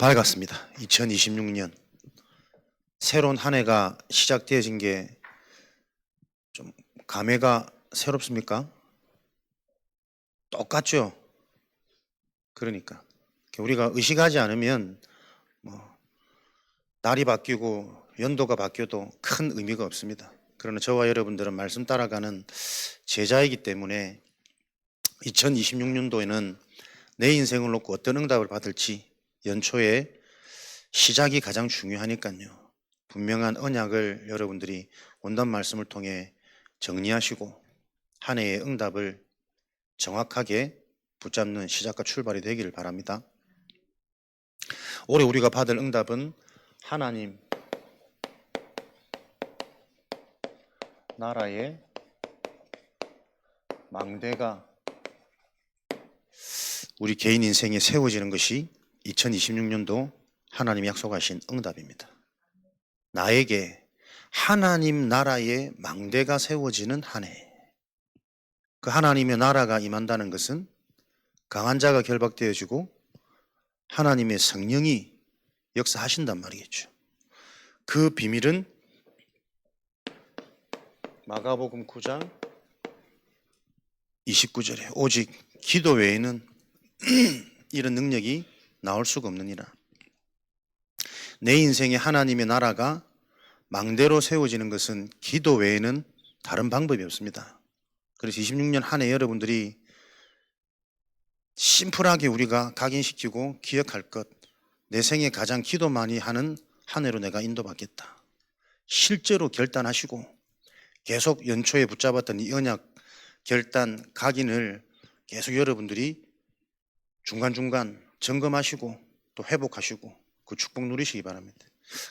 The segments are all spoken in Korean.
밝았습니다. 2026년 새로운 한 해가 시작되어진 게 좀 감회가 새롭습니까? 똑같죠? 그러니까 우리가 의식하지 않으면 날이 바뀌고 연도가 바뀌어도 큰 의미가 없습니다. 그러나 저와 여러분들은 말씀 따라가는 제자이기 때문에 2026년도에는 내 인생을 놓고 어떤 응답을 받을지 연초에 시작이 가장 중요하니까요. 분명한 언약을 여러분들이 온단 말씀을 통해 정리하시고 한 해의 응답을 정확하게 붙잡는 시작과 출발이 되기를 바랍니다. 올해 우리가 받을 응답은 하나님 나라의 망대가 우리 개인 인생에 세워지는 것이 2026년도 하나님이 약속하신 응답입니다. 나에게 하나님 나라의 망대가 세워지는 한 해. 그 하나님의 나라가 임한다는 것은 강한 자가 결박되어지고 하나님의 성령이 역사하신단 말이겠죠. 그 비밀은 마가복음 9장 29절에 오직 기도 외에는 이런 능력이 나올 수가 없느니라. 내 인생에 하나님의 나라가 망대로 세워지는 것은 기도 외에는 다른 방법이 없습니다. 그래서 26년 한 해 여러분들이 심플하게 우리가 각인시키고 기억할 것, 내 생에 가장 기도 많이 하는 한 해로 내가 인도받겠다. 실제로 결단하시고 계속 연초에 붙잡았던 이 언약 결단 각인을 계속 여러분들이 중간중간 점검하시고 또 회복하시고 그 축복 누리시기 바랍니다.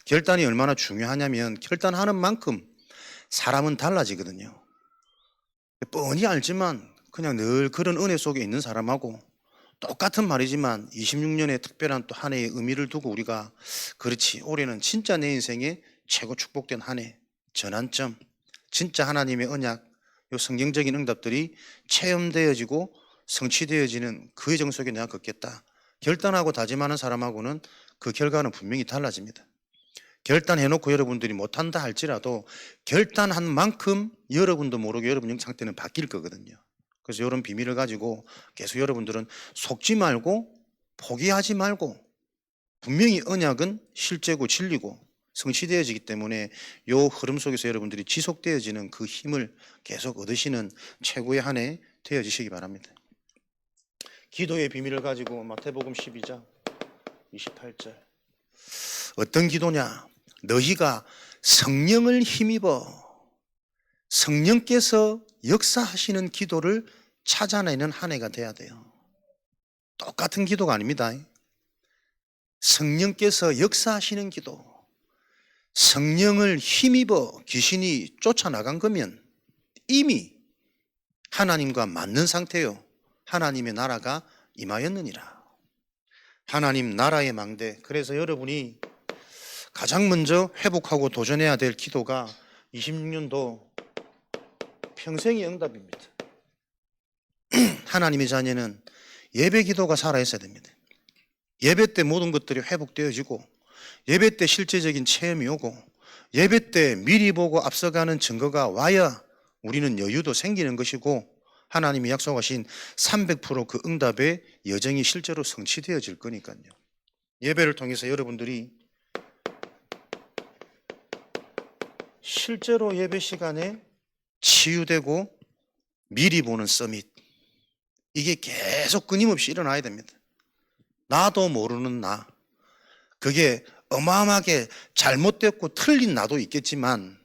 결단이 얼마나 중요하냐면 결단하는 만큼 사람은 달라지거든요. 뻔히 알지만 그냥 늘 그런 은혜 속에 있는 사람하고 똑같은 말이지만 26년의 특별한 또 한 해의 의미를 두고 우리가 그렇지 올해는 진짜 내 인생의 최고 축복된 한 해 전환점 진짜 하나님의 언약 요 성경적인 응답들이 체험되어지고 성취되어지는 그 예정 속에 내가 걷겠다. 결단하고 다짐하는 사람하고는 그 결과는 분명히 달라집니다. 결단해놓고 여러분들이 못한다 할지라도 결단한 만큼 여러분도 모르게 여러분 상태는 바뀔 거거든요. 그래서 이런 비밀을 가지고 계속 여러분들은 속지 말고 포기하지 말고 분명히 언약은 실제고 진리고 성취되어지기 때문에 이 흐름 속에서 여러분들이 지속되어지는 그 힘을 계속 얻으시는 최고의 한 해 되어지시기 바랍니다. 기도의 비밀을 가지고 마태복음 12장 28절 어떤 기도냐? 너희가 성령을 힘입어 성령께서 역사하시는 기도를 찾아내는 한 해가 돼야 돼요. 똑같은 기도가 아닙니다. 성령께서 역사하시는 기도, 성령을 힘입어 귀신이 쫓아나간 거면 이미 하나님과 맞는 상태요. 하나님의 나라가 임하였느니라. 하나님 나라의 망대. 그래서 여러분이 가장 먼저 회복하고 도전해야 될 기도가 26년도 평생의 응답입니다. 하나님의 자녀는 예배 기도가 살아있어야 됩니다. 예배 때 모든 것들이 회복되어지고 예배 때 실제적인 체험이 오고 예배 때 미리 보고 앞서가는 증거가 와야 우리는 여유도 생기는 것이고 하나님이 약속하신 300%그 응답의 여정이 실제로 성취되어질 거니까요. 예배를 통해서 여러분들이 실제로 예배 시간에 치유되고 미리 보는 서밋 이게 계속 끊임없이 일어나야 됩니다. 나도 모르는 나 그게 어마어마하게 잘못됐고 틀린 나도 있겠지만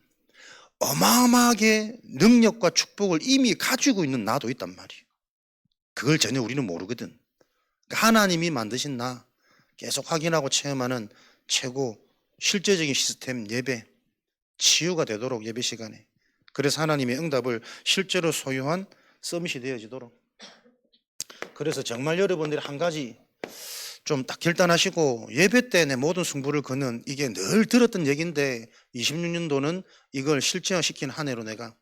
어마어마하게 능력과 축복을 이미 가지고 있는 나도 있단 말이에요. 그걸 전혀 우리는 모르거든. 하나님이 만드신 나 계속 확인하고 체험하는 최고 실제적인 시스템 예배 치유가 되도록 예배 시간에 그래서 하나님의 응답을 실제로 소유한 서밋이 되어지도록 그래서 정말 여러분들이 한 가지 좀 딱 결단하시고 예배 때 내 모든 승부를 거는 이게 늘 들었던 얘기인데 26년도는 이걸 실제화시킨 한 해로 내가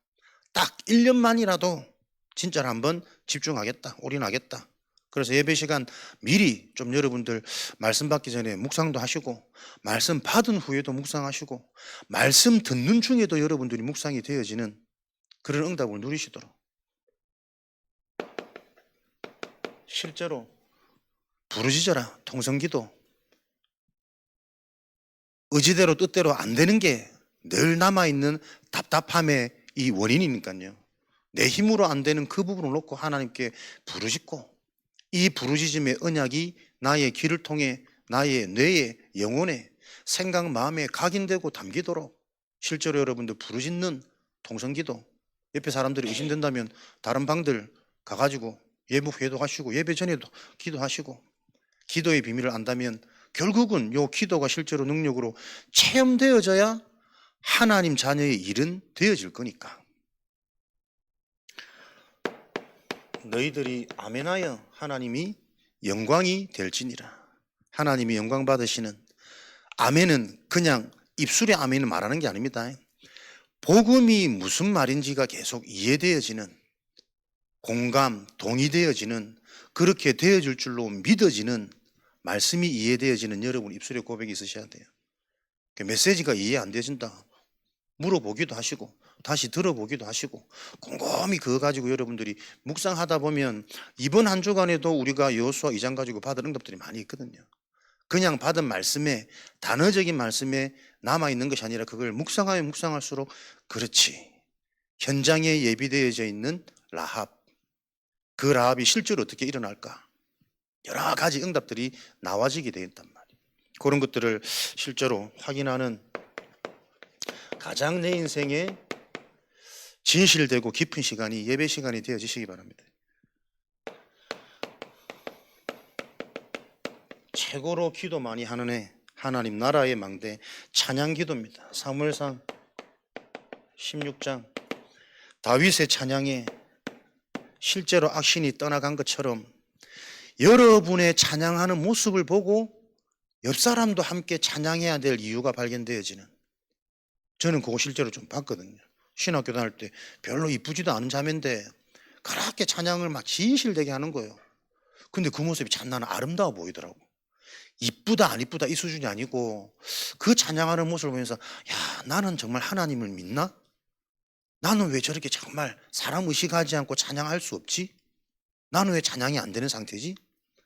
딱 1년만이라도 진짜로 한번 집중하겠다 올인하겠다 그래서 예배 시간 미리 좀 여러분들 말씀 받기 전에 묵상도 하시고, 말씀 받은 후에도 묵상하시고, 말씀 듣는 중에도 여러분들이 묵상이 되어지는 그런 응답을 누리시도록, 실제로 부르짖어라 통성기도, 의지대로 뜻대로 안 되는 게 늘 남아있는 답답함의 이 원인이니까요. 내 힘으로 안 되는 그 부분을 놓고 하나님께 부르짖고, 이 부르짖음의 언약이 나의 귀를 통해 나의 뇌에, 영혼에, 생각, 마음에 각인되고 담기도록 실제로 여러분들 부르짖는 통성기도, 옆에 사람들이 의심된다면 다른 방들 가가지고 예무회도 하시고, 예배 전에도 기도하시고, 기도의 비밀을 안다면 결국은 요 기도가 실제로 능력으로 체험되어져야 하나님 자녀의 일은 되어질 거니까. 너희들이 아멘하여 하나님이 영광이 될지니라. 하나님이 영광 받으시는, 아멘은 그냥 입술에 아멘을 말하는 게 아닙니다. 복음이 무슨 말인지가 계속 이해되어지는, 공감, 동의되어지는, 그렇게 되어질 줄로 믿어지는, 말씀이 이해되어지는 여러분 입술에 고백이 있으셔야 돼요. 메시지가 이해 안 되진다 물어보기도 하시고, 다시 들어보기도 하시고, 곰곰이 그거 가지고 여러분들이 묵상하다 보면 이번 한 주간에도 우리가 여호수아 2장 가지고 받은 응답들이 많이 있거든요. 그냥 받은 말씀에, 단어적인 말씀에 남아있는 것이 아니라 그걸 묵상하면 묵상할수록, 그렇지, 현장에 예비되어져 있는 라합, 그 라합이 실제로 어떻게 일어날까, 여러 가지 응답들이 나와지게 되었단 말이에요. 그런 것들을 실제로 확인하는 가장 내 인생에 진실되고 깊은 시간이 예배 시간이 되어지시기 바랍니다. 최고로 기도 많이 하는 애, 하나님 나라의 망대 찬양 기도입니다. 사무엘상 16장 다윗의 찬양에 실제로 악신이 떠나간 것처럼 여러분의 찬양하는 모습을 보고 옆 사람도 함께 찬양해야 될 이유가 발견되어지는, 저는 그거 실제로 좀 봤거든요. 신학교 다닐 때 별로 이쁘지도 않은 자매인데 그렇게 찬양을 막 진실되게 하는 거예요. 근데 그 모습이 참 나는 아름다워 보이더라고. 이쁘다 안 이쁘다 이 수준이 아니고, 그 찬양하는 모습을 보면서 야, 나는 정말 하나님을 믿나? 나는 왜 저렇게 정말 사람 의식하지 않고 찬양할 수 없지? 나는 왜 찬양이 안 되는 상태지?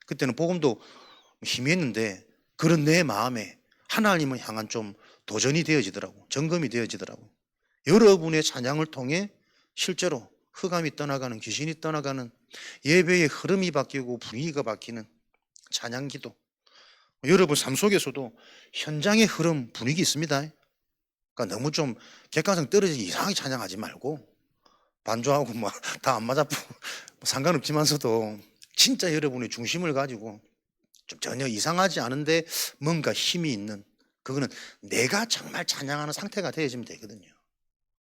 그때는 복음도 희미했는데 그런 내 마음에 하나님을 향한 좀 도전이 되어지더라고. 점검이 되어지더라고. 여러분의 찬양을 통해 실제로 흑암이 떠나가는, 귀신이 떠나가는, 예배의 흐름이 바뀌고 분위기가 바뀌는 찬양 기도. 여러분 삶 속에서도 현장의 흐름, 분위기 있습니다. 그러니까 너무 좀 객관성 떨어지게 이상하게 찬양하지 말고, 반주하고 뭐 다 안 맞아 상관없지만서도 진짜 여러분의 중심을 가지고 좀 전혀 이상하지 않은데 뭔가 힘이 있는, 그거는 내가 정말 찬양하는 상태가 되어지면 되거든요.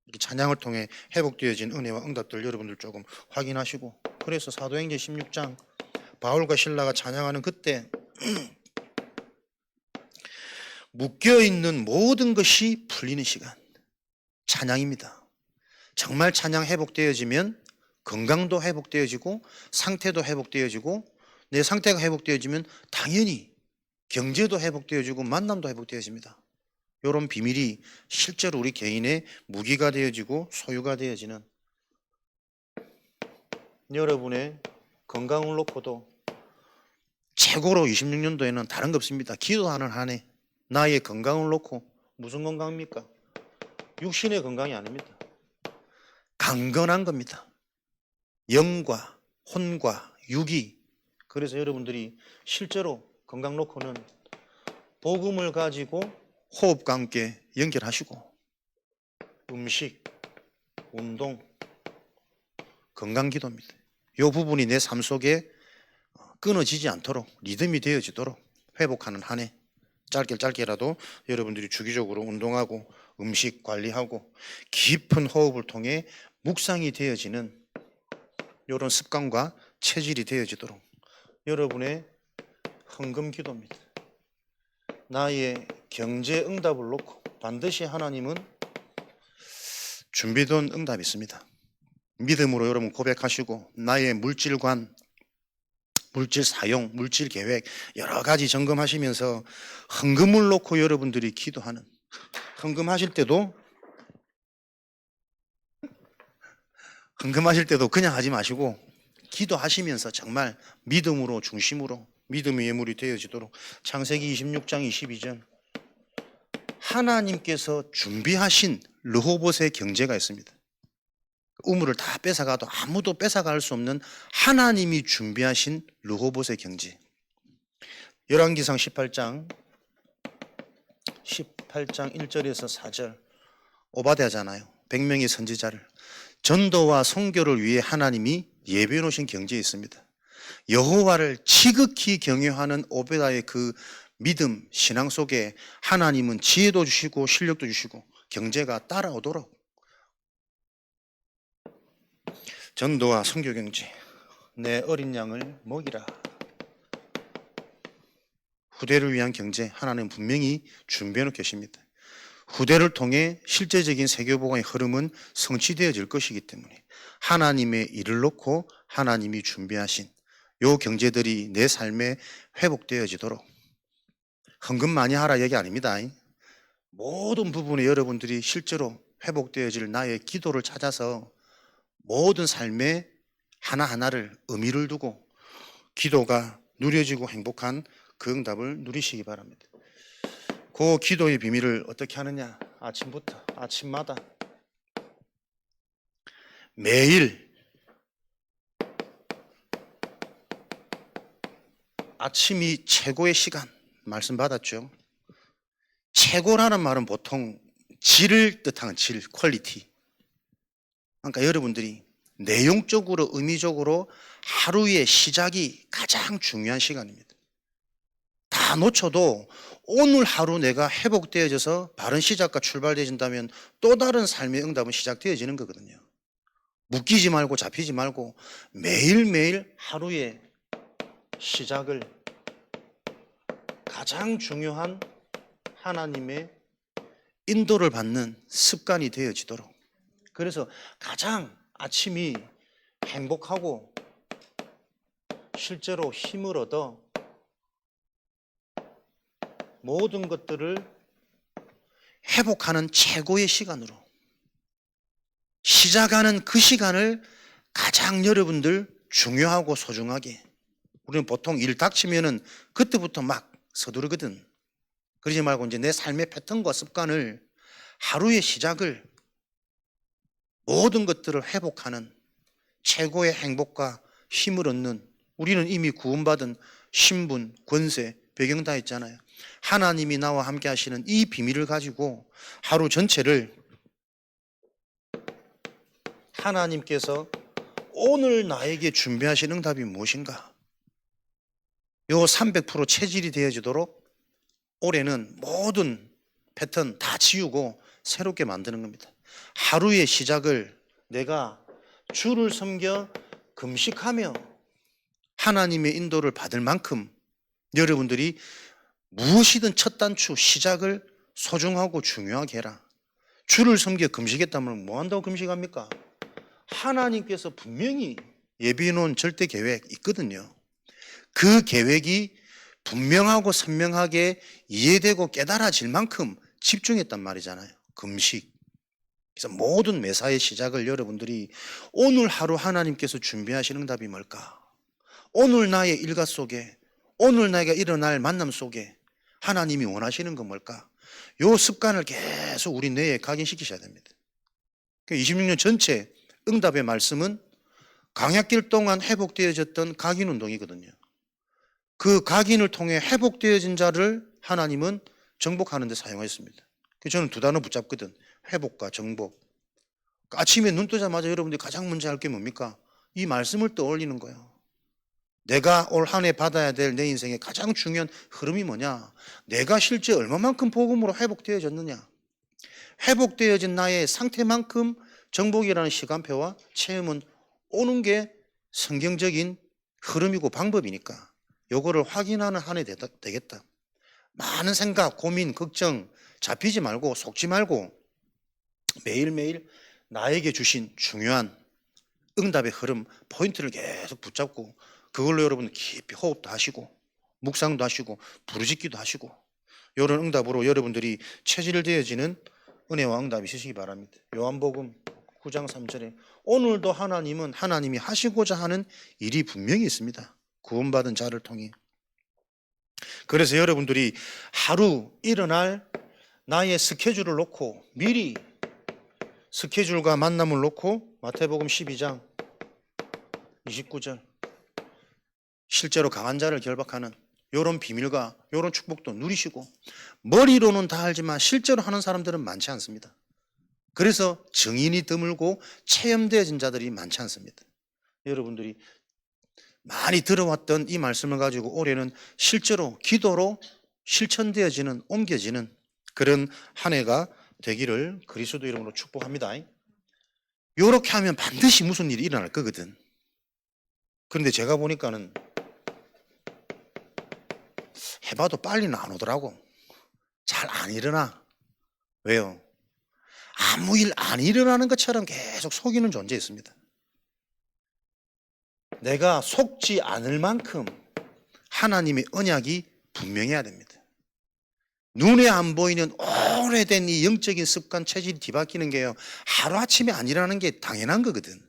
이렇게 찬양을 통해 회복되어진 은혜와 응답들 여러분들 조금 확인하시고, 그래서 사도행전 16장 바울과 신라가 찬양하는 그때 묶여있는 모든 것이 풀리는 시간, 찬양입니다. 정말 찬양 회복되어지면 건강도 회복되어지고 상태도 회복되어지고, 내 상태가 회복되어지면 당연히 경제도 회복되어지고 만남도 회복되어집니다. 이런 비밀이 실제로 우리 개인의 무기가 되어지고 소유가 되어지는, 여러분의 건강을 놓고도 최고로 26년도에는 다른 거 없습니다. 기도하는 한 해 나의 건강을 놓고, 무슨 건강입니까? 육신의 건강이 아닙니다. 강건한 겁니다. 영과 혼과 육이. 그래서 여러분들이 실제로 건강 놓고는 복음을 가지고 호흡과 함께 연결하시고, 음식, 운동, 건강기도입니다. 이 부분이 내 삶 속에 끊어지지 않도록, 리듬이 되어지도록 회복하는 한 해, 짧게라도 여러분들이 주기적으로 운동하고 음식 관리하고 깊은 호흡을 통해 묵상이 되어지는 이런 습관과 체질이 되어지도록 여러분의 헌금 기도입니다. 나의 경제 응답을 놓고 반드시 하나님은 준비된 응답이 있습니다. 믿음으로 여러분 고백하시고, 나의 물질관 물질 사용, 물질 계획 여러 가지 점검하시면서 헌금을 놓고 여러분들이 기도하는, 헌금하실 때도 그냥 하지 마시고 기도하시면서 정말 믿음으로, 중심으로 믿음의 예물이 되어지도록. 창세기 26장 22절, 하나님께서 준비하신 르호봇의 경제가 있습니다. 우물을 다 뺏어가도 아무도 뺏어갈 수 없는 하나님이 준비하신 르호봇의 경제. 열왕기상 18장 1절에서 4절, 오바댜잖아요. 100명의 선지자를 전도와 선교를 위해 하나님이 예비해 놓으신 경제에 있습니다. 여호와를 지극히 경외하는 오베다의 그 믿음, 신앙 속에 하나님은 지혜도 주시고 실력도 주시고 경제가 따라오도록 전도와 선교 경제, 내 어린 양을 먹이라. 후대를 위한 경제 하나님 분명히 준비해 놓고 계십니다. 후대를 통해 실제적인 세계복음의 흐름은 성취되어질 것이기 때문에 하나님의 일을 놓고 하나님이 준비하신 요 경제들이 내 삶에 회복되어지도록. 헌금 많이 하라 얘기 아닙니다. 모든 부분에 여러분들이 실제로 회복되어질 나의 기도를 찾아서 모든 삶에 하나하나를 의미를 두고 기도가 누려지고 행복한 그 응답을 누리시기 바랍니다. 그 기도의 비밀을 어떻게 하느냐? 아침마다 매일 아침이 최고의 시간 말씀 받았죠. 최고라는 말은 보통 질을 뜻하는 질, 퀄리티. 그러니까 여러분들이 내용적으로 의미적으로 하루의 시작이 가장 중요한 시간입니다. 다 놓쳐도 오늘 하루 내가 회복되어져서 바른 시작과 출발되어진다면 또 다른 삶의 응답은 시작되어지는 거거든요. 묶이지 말고 잡히지 말고 매일매일 하루의 시작을 가장 중요한 하나님의 인도를 받는 습관이 되어지도록. 그래서 가장 아침이 행복하고 실제로 힘을 얻어 모든 것들을 회복하는 최고의 시간으로 시작하는 그 시간을 가장 여러분들 중요하고 소중하게. 우리는 보통 일 닥치면은 그때부터 막 서두르거든. 그러지 말고 이제 내 삶의 패턴과 습관을 하루의 시작을 모든 것들을 회복하는 최고의 행복과 힘을 얻는. 우리는 이미 구원받은 신분, 권세, 배경 다 있잖아요. 하나님이 나와 함께 하시는 이 비밀을 가지고 하루 전체를 하나님께서 오늘 나에게 준비하신 응답이 무엇인가? 요 300% 체질이 되어지도록 올해는 모든 패턴 다 지우고 새롭게 만드는 겁니다. 하루의 시작을 내가 주를 섬겨 금식하며 하나님의 인도를 받을 만큼 여러분들이 무엇이든 첫 단추 시작을 소중하고 중요하게 해라. 주를 섬겨 금식했다면 뭐 한다고 금식합니까? 하나님께서 분명히 예비해 놓은 절대 계획 있거든요. 그 계획이 분명하고 선명하게 이해되고 깨달아질 만큼 집중했단 말이잖아요. 금식. 그래서 모든 매사의 시작을 여러분들이 오늘 하루 하나님께서 준비하시는 응답이 뭘까? 오늘 나의 일과 속에, 오늘 내가 일어날 만남 속에 하나님이 원하시는 건 뭘까? 요 습관을 계속 우리 뇌에 각인시키셔야 됩니다. 26년 전체 응답의 말씀은 강약길 동안 회복되어졌던 각인운동이거든요. 그 각인을 통해 회복되어진 자를 하나님은 정복하는 데 사용했습니다. 저는 두 단어 붙잡거든. 회복과 정복. 아침에 눈 뜨자마자 여러분들이 가장 먼저 할 게 뭡니까? 이 말씀을 떠올리는 거예요. 내가 올 한 해 받아야 될 내 인생의 가장 중요한 흐름이 뭐냐? 내가 실제 얼마만큼 복음으로 회복되어졌느냐? 회복되어진 나의 상태만큼 정복이라는 시간표와 체험은 오는 게 성경적인 흐름이고 방법이니까 요거를 확인하는 한 해 되겠다. 많은 생각, 고민, 걱정 잡히지 말고 속지 말고 매일매일 나에게 주신 중요한 응답의 흐름, 포인트를 계속 붙잡고 그걸로 여러분 깊이 호흡도 하시고 묵상도 하시고 부르짖기도 하시고 이런 응답으로 여러분들이 체질되어지는 은혜와 응답이 있으시기 바랍니다. 요한복음 9장 3절에 오늘도 하나님은 하나님이 하시고자 하는 일이 분명히 있습니다. 구원받은 자를 통해. 그래서 여러분들이 하루 일어날 나의 스케줄을 놓고 미리 스케줄과 만남을 놓고 마태복음 12장 29절 실제로 강한 자를 결박하는 이런 비밀과 이런 축복도 누리시고 머리로는 다 알지만 실제로 하는 사람들은 많지 않습니다. 그래서 증인이 드물고 체험되어진 자들이 많지 않습니다. 여러분들이 많이 들어왔던 이 말씀을 가지고 올해는 실제로 기도로 실천되어지는 옮겨지는 그런 한 해가 되기를 그리스도 이름으로 축복합니다. 이렇게 하면 반드시 무슨 일이 일어날 거거든. 그런데 제가 보니까는 해봐도 빨리는 안 오더라고. 잘 안 일어나. 왜요? 아무 일 안 일어나는 것처럼 계속 속이는 존재 있습니다. 내가 속지 않을 만큼 하나님의 언약이 분명해야 됩니다. 눈에 안 보이는 오래된 이 영적인 습관 체질이 뒤바뀌는 게요, 하루아침에 안 일어나는 게 당연한 거거든.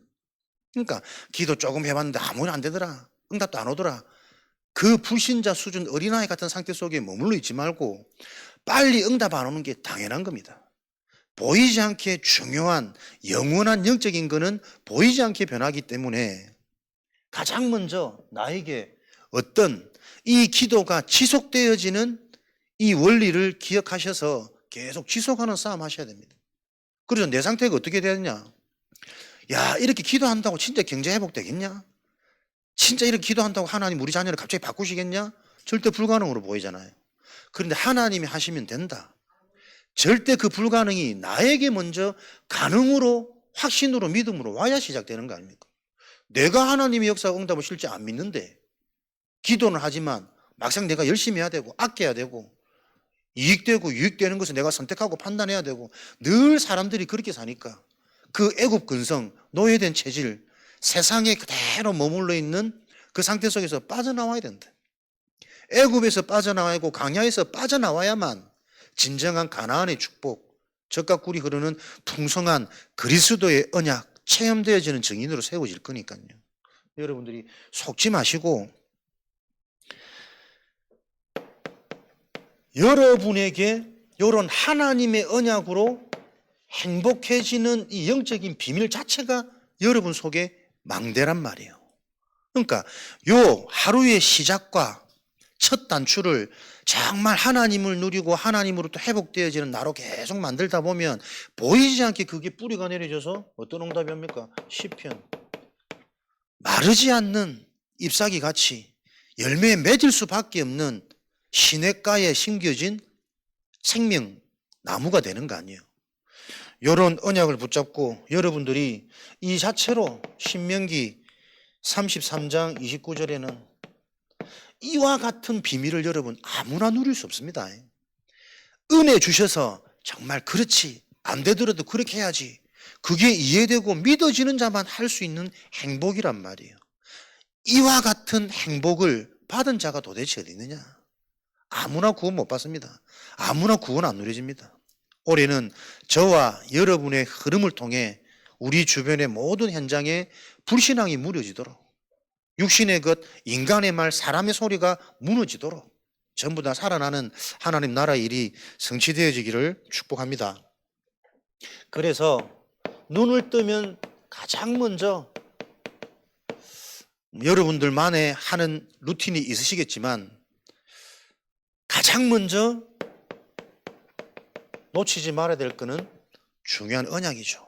그러니까 기도 조금 해봤는데 아무 일 안 되더라, 응답도 안 오더라, 그 불신자 수준 어린아이 같은 상태 속에 머물러 있지 말고 빨리 응답 안 오는 게 당연한 겁니다. 보이지 않게 중요한 영원한 영적인 거는 보이지 않게 변하기 때문에 가장 먼저 나에게 어떤 이 기도가 지속되어지는 이 원리를 기억하셔서 계속 지속하는 싸움 하셔야 됩니다. 그래서 내 상태가 어떻게 되느냐? 야, 이렇게 기도한다고 진짜 경제 회복되겠냐? 진짜 이렇게 기도한다고 하나님 우리 자녀를 갑자기 바꾸시겠냐? 절대 불가능으로 보이잖아요. 그런데 하나님이 하시면 된다. 절대 그 불가능이 나에게 먼저 가능으로, 확신으로, 믿음으로 와야 시작되는 거 아닙니까? 내가 하나님의 역사 응답을 실제 안 믿는데 기도는 하지만 막상 내가 열심히 해야 되고 아껴야 되고 이익되고 유익되는 것을 내가 선택하고 판단해야 되고 늘 사람들이 그렇게 사니까 그 애굽 근성, 노예된 체질, 세상에 그대로 머물러 있는 그 상태 속에서 빠져나와야 된다. 애굽에서 빠져나와야고 광야에서 빠져나와야만 진정한 가나안의 축복, 젖과 꿀이 흐르는 풍성한 그리스도의 언약, 체험되어지는 증인으로 세워질 거니까요. 여러분들이 속지 마시고 여러분에게 이런 하나님의 언약으로 행복해지는 이 영적인 비밀 자체가 여러분 속에 망대란 말이에요. 그러니까 요 하루의 시작과 첫 단추를 정말 하나님을 누리고 하나님으로부터 회복되어지는 나로 계속 만들다 보면 보이지 않게 그게 뿌리가 내려져서 어떤 응답이 옵니까? 시편. 마르지 않는 잎사귀 같이 열매에 맺을 수밖에 없는 시냇가에 심겨진 생명 나무가 되는 거 아니에요. 이런 언약을 붙잡고 여러분들이 이 자체로 신명기 33장 29절에는 이와 같은 비밀을 여러분 아무나 누릴 수 없습니다. 은혜 주셔서 정말 그렇지, 안 되더라도 그렇게 해야지, 그게 이해되고 믿어지는 자만 할 수 있는 행복이란 말이에요. 이와 같은 행복을 받은 자가 도대체 어디 있느냐? 아무나 구원 못 받습니다. 아무나 구원 안 누려집니다. 올해는 저와 여러분의 흐름을 통해 우리 주변의 모든 현장에 불신앙이 무뎌지도록, 육신의 것, 인간의 말, 사람의 소리가 무너지도록 전부 다 살아나는 하나님 나라의 일이 성취되어지기를 축복합니다. 그래서 눈을 뜨면 가장 먼저 여러분들만의 하는 루틴이 있으시겠지만 가장 먼저 놓치지 말아야 될 것은 중요한 언약이죠.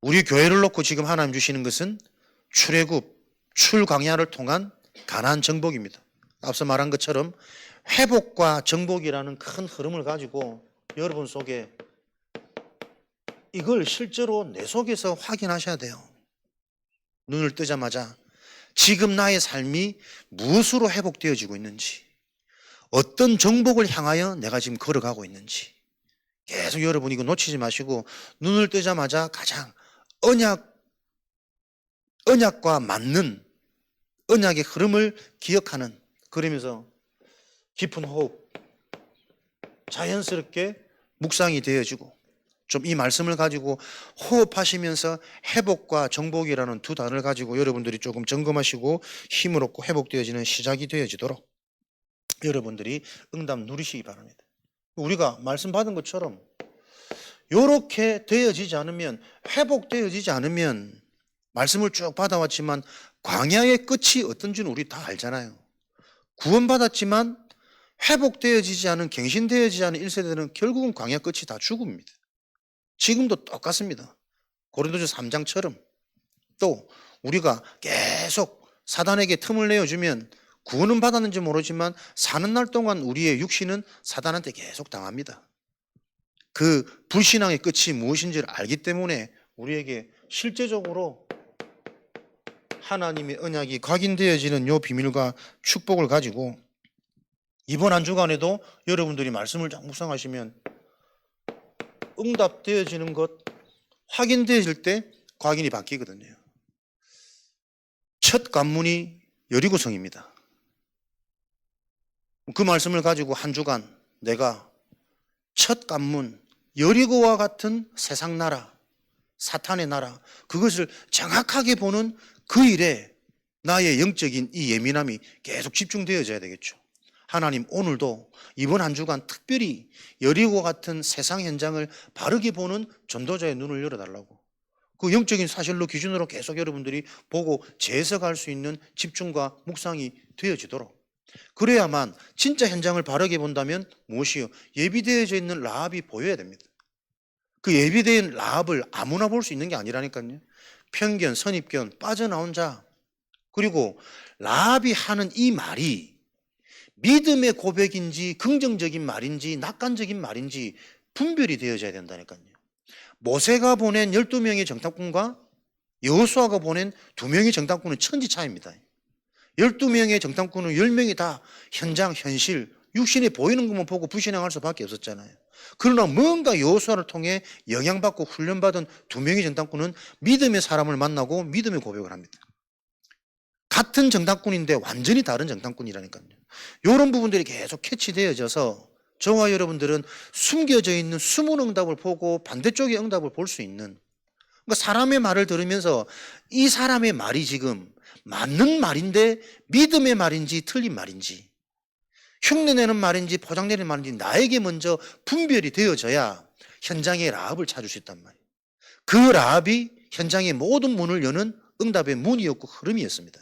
우리 교회를 놓고 지금 하나님 주시는 것은 출애굽, 출광야를 통한 가나안 정복입니다. 앞서 말한 것처럼 회복과 정복이라는 큰 흐름을 가지고 여러분 속에 이걸 실제로 내 속에서 확인하셔야 돼요. 눈을 뜨자마자 지금 나의 삶이 무엇으로 회복되어지고 있는지, 어떤 정복을 향하여 내가 지금 걸어가고 있는지 계속 여러분 이거 놓치지 마시고 눈을 뜨자마자 가장 언약과 맞는 언약의 흐름을 기억하는, 그러면서 깊은 호흡, 자연스럽게 묵상이 되어지고, 좀 이 말씀을 가지고 호흡하시면서 회복과 정복이라는 두 단어를 가지고 여러분들이 조금 점검하시고 힘을 얻고 회복되어지는 시작이 되어지도록 여러분들이 응답 누리시기 바랍니다. 우리가 말씀 받은 것처럼 이렇게 되어지지 않으면, 회복되어지지 않으면, 말씀을 쭉 받아왔지만 광야의 끝이 어떤지는 우리 다 알잖아요. 구원받았지만 회복되어지지 않은, 갱신되어지지 않은 1세대는 결국은 광야 끝이 다 죽음입니다. 지금도 똑같습니다. 고린도서 3장처럼 또 우리가 계속 사단에게 틈을 내어주면 구원은 받았는지 모르지만 사는 날 동안 우리의 육신은 사단한테 계속 당합니다. 그 불신앙의 끝이 무엇인지를 알기 때문에 우리에게 실제적으로 하나님의 언약이 각인되어지는 요 비밀과 축복을 가지고 이번 한 주간에도 여러분들이 말씀을 쫙 묵상하시면 응답되어지는 것, 확인되어질 때 각인이 바뀌거든요. 첫 관문이 여리고성입니다. 그 말씀을 가지고 한 주간 내가 첫 관문, 여리고와 같은 세상 나라, 사탄의 나라, 그것을 정확하게 보는 그 일에 나의 영적인 이 예민함이 계속 집중되어져야 되겠죠. 하나님, 오늘도 이번 한 주간 특별히 여리고 같은 세상 현장을 바르게 보는 전도자의 눈을 열어달라고, 그 영적인 사실로 기준으로 계속 여러분들이 보고 재해석할 수 있는 집중과 묵상이 되어지도록, 그래야만 진짜 현장을 바르게 본다면 무엇이요? 예비되어져 있는 라합이 보여야 됩니다. 그 예비된 라합을 아무나 볼 수 있는 게 아니라니까요. 편견, 선입견, 빠져나온 자, 그리고 라합이 하는 이 말이 믿음의 고백인지 긍정적인 말인지 낙관적인 말인지 분별이 되어져야 된다니까요. 모세가 보낸 12명의 정탐꾼과 여호수아가 보낸 2명의 정탐꾼은 천지 차이입니다. 12명의 정탐꾼은 10명이 다 현장, 현실, 육신에 보이는 것만 보고 불신앙할 수밖에 없었잖아요. 그러나 뭔가 여호수아를 통해 영향받고 훈련받은 2명의 정탐꾼은 믿음의 사람을 만나고 믿음의 고백을 합니다. 같은 정탐꾼인데 완전히 다른 정탐꾼이라니까요. 이런 부분들이 계속 캐치되어져서 저와 여러분들은 숨겨져 있는 숨은 응답을 보고 반대쪽의 응답을 볼 수 있는, 그러니까 사람의 말을 들으면서 이 사람의 말이 지금 맞는 말인데 믿음의 말인지 틀린 말인지, 흉내내는 말인지 포장내는 말인지 나에게 먼저 분별이 되어져야 현장의 라합을 찾을 수 있단 말이에요. 그 라합이 현장의 모든 문을 여는 응답의 문이었고 흐름이었습니다.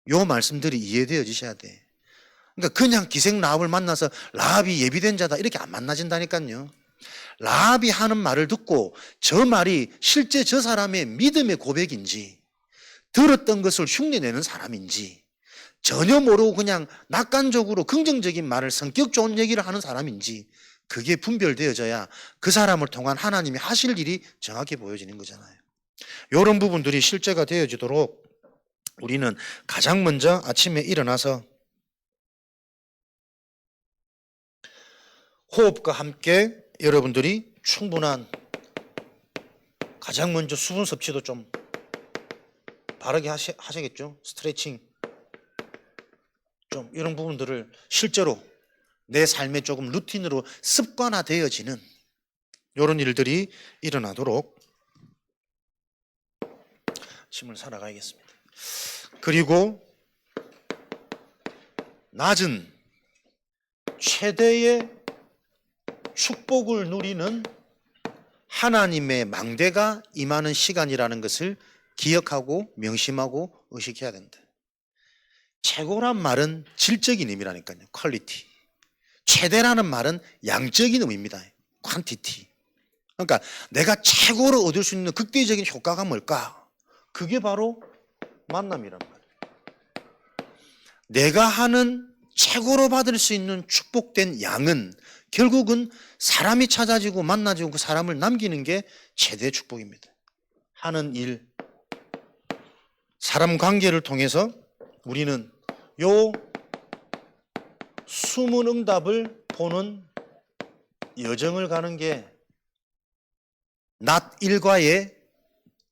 요 말씀들이 이해되어지셔야 돼. 그러니까 그냥 기생 라합을 만나서 라합이 예비된 자다 이렇게 안 만나진다니까요. 라합이 하는 말을 듣고 저 말이 실제 저 사람의 믿음의 고백인지, 들었던 것을 흉내내는 사람인지, 전혀 모르고 그냥 낙관적으로 긍정적인 말을, 성격 좋은 얘기를 하는 사람인지, 그게 분별되어져야 그 사람을 통한 하나님이 하실 일이 정확히 보여지는 거잖아요. 이런 부분들이 실제가 되어지도록 우리는 가장 먼저 아침에 일어나서 호흡과 함께 여러분들이 충분한, 가장 먼저 수분 섭취도 좀 바르게 하셔야겠죠. 스트레칭 좀, 이런 부분들을 실제로 내 삶에 조금 루틴으로 습관화되어지는 이런 일들이 일어나도록 아침을 살아가야겠습니다. 그리고 낮은 최대의 축복을 누리는 하나님의 망대가 임하는 시간이라는 것을 기억하고 명심하고 의식해야 된다. 최고란 말은 질적인 의미라니까요. 퀄리티. 최대라는 말은 양적인 의미입니다. 퀀티티. 그러니까 내가 최고로 얻을 수 있는 극대적인 효과가 뭘까? 그게 바로 만남이란 말이에요. 내가 하는 최고로 받을 수 있는 축복된 양은 결국은 사람이 찾아지고 만나지고 그 사람을 남기는 게 최대의 축복입니다. 하는 일, 사람 관계를 통해서 우리는 요 숨은 응답을 보는 여정을 가는 게 낮 일과의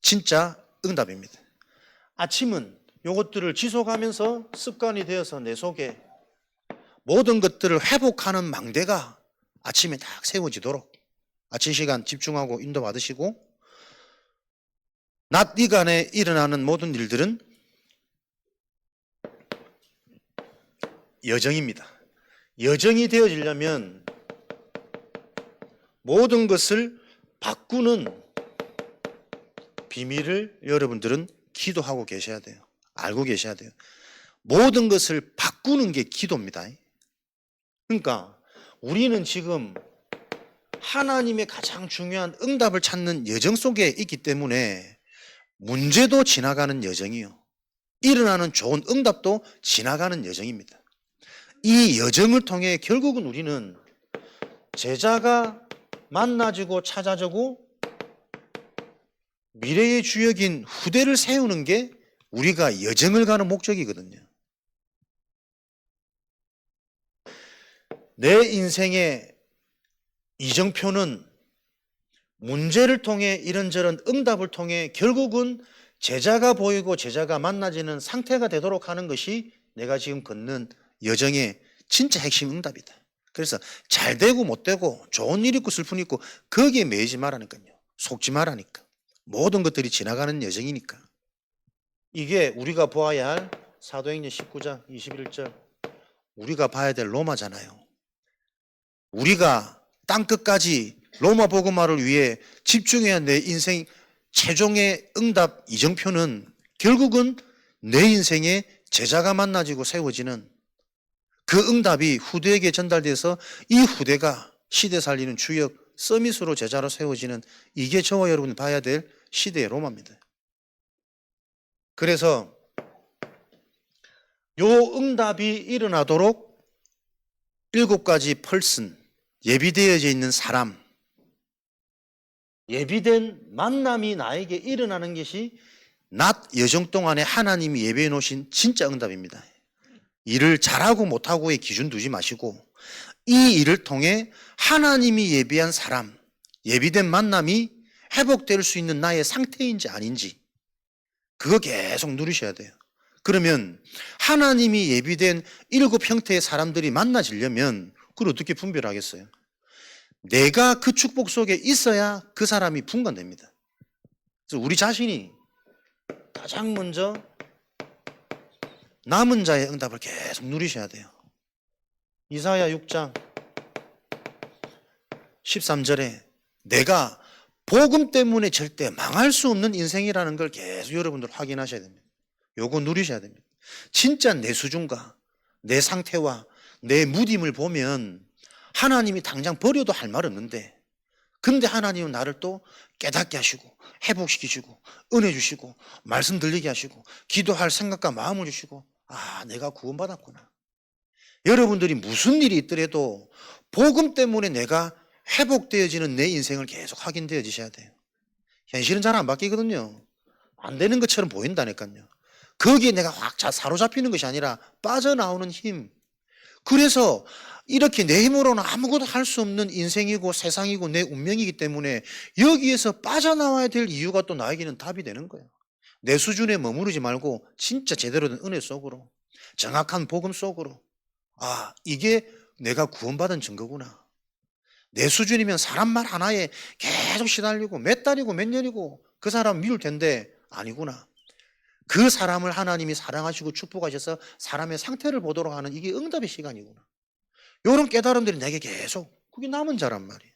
진짜 응답입니다. 아침은 요것들을 지속하면서 습관이 되어서 내 속에 모든 것들을 회복하는 망대가 아침에 딱 세워지도록 아침 시간 집중하고 인도받으시고, 낮 이간에 일어나는 모든 일들은 여정입니다. 여정이 되어지려면 모든 것을 바꾸는 비밀을 여러분들은 기도하고 계셔야 돼요. 알고 계셔야 돼요. 모든 것을 바꾸는 게 기도입니다. 그러니까 우리는 지금 하나님의 가장 중요한 응답을 찾는 여정 속에 있기 때문에 문제도 지나가는 여정이요, 일어나는 좋은 응답도 지나가는 여정입니다. 이 여정을 통해 결국은 우리는 제자가 만나지고 찾아지고 미래의 주역인 후대를 세우는 게 우리가 여정을 가는 목적이거든요. 내 인생의 이정표는 문제를 통해 이런저런 응답을 통해 결국은 제자가 보이고 제자가 만나지는 상태가 되도록 하는 것이 내가 지금 걷는 여정의 진짜 핵심 응답이다. 그래서 잘 되고 못 되고 좋은 일 있고 슬픈 일 있고 거기에 매이지 말라니까요. 속지 말라니까. 모든 것들이 지나가는 여정이니까. 이게 우리가 보아야 할 사도행전 19장 21절, 우리가 봐야 될 로마잖아요. 우리가 땅끝까지 로마 복음화를 위해 집중해야 내 인생 최종의 응답 이정표는 결국은 내 인생에 제자가 만나지고 세워지는 그 응답이 후대에게 전달돼서 이 후대가 시대 살리는 주역 서밋으로 제자로 세워지는, 이게 저와 여러분이 봐야 될 시대의 로마입니다. 그래서 요 응답이 일어나도록 7가지 펄슨, 예비되어져 있는 사람, 예비된 만남이 나에게 일어나는 것이 낮 여정 동안에 하나님이 예배해 놓으신 진짜 응답입니다. 일을 잘하고 못하고의 기준 두지 마시고 이 일을 통해 하나님이 예비한 사람, 예비된 만남이 회복될 수 있는 나의 상태인지 아닌지 그거 계속 누리셔야 돼요. 그러면 하나님이 예비된 7 형태의 사람들이 만나지려면 그걸 어떻게 분별하겠어요? 내가 그 축복 속에 있어야 그 사람이 분간됩니다. 그래서 우리 자신이 가장 먼저 남은 자의 응답을 계속 누리셔야 돼요. 이사야 6장 13절에 내가 복음 때문에 절대 망할 수 없는 인생이라는 걸 계속 여러분들 확인하셔야 됩니다. 요거 누리셔야 됩니다. 진짜 내 수준과 내 상태와 내 무딤을 보면 하나님이 당장 버려도 할 말 없는데, 근데 하나님은 나를 또 깨닫게 하시고 회복시키시고 은혜 주시고 말씀 들리게 하시고 기도할 생각과 마음을 주시고, 아, 내가 구원받았구나. 여러분들이 무슨 일이 있더라도 복음 때문에 내가 회복되어지는 내 인생을 계속 확인되어지셔야 돼요. 현실은 잘 안 바뀌거든요. 안 되는 것처럼 보인다니까요. 거기에 내가 확 사로잡히는 것이 아니라 빠져나오는 힘. 그래서 이렇게 내 힘으로는 아무것도 할 수 없는 인생이고 세상이고 내 운명이기 때문에 여기에서 빠져나와야 될 이유가 또 나에게는 답이 되는 거예요. 내 수준에 머무르지 말고 진짜 제대로 된 은혜 속으로, 정확한 복음 속으로, 아, 이게 내가 구원받은 증거구나. 내 수준이면 사람 말 하나에 계속 시달리고 몇 달이고 몇 년이고 그 사람 미울 텐데 아니구나. 그 사람을 하나님이 사랑하시고 축복하셔서 사람의 상태를 보도록 하는 이게 응답의 시간이구나. 이런 깨달음들이 내게 계속 그게 남은 자란 말이에요.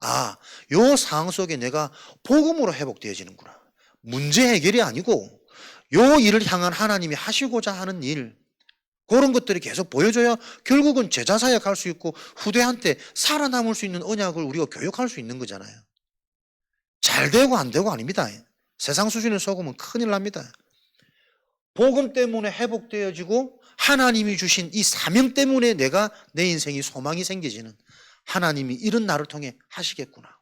아, 요 상황 속에 내가 복음으로 회복되어지는구나. 문제 해결이 아니고 요 일을 향한 하나님이 하시고자 하는 일, 그런 것들이 계속 보여줘야 결국은 제자 사역할 수 있고 후대한테 살아남을 수 있는 언약을 우리가 교육할 수 있는 거잖아요. 잘 되고 안 되고 아닙니다. 세상 수준에 속으면 큰일 납니다. 복음 때문에 회복되어지고 하나님이 주신 이 사명 때문에 내가 내 인생이 소망이 생겨지는, 하나님이 이런 나를 통해 하시겠구나.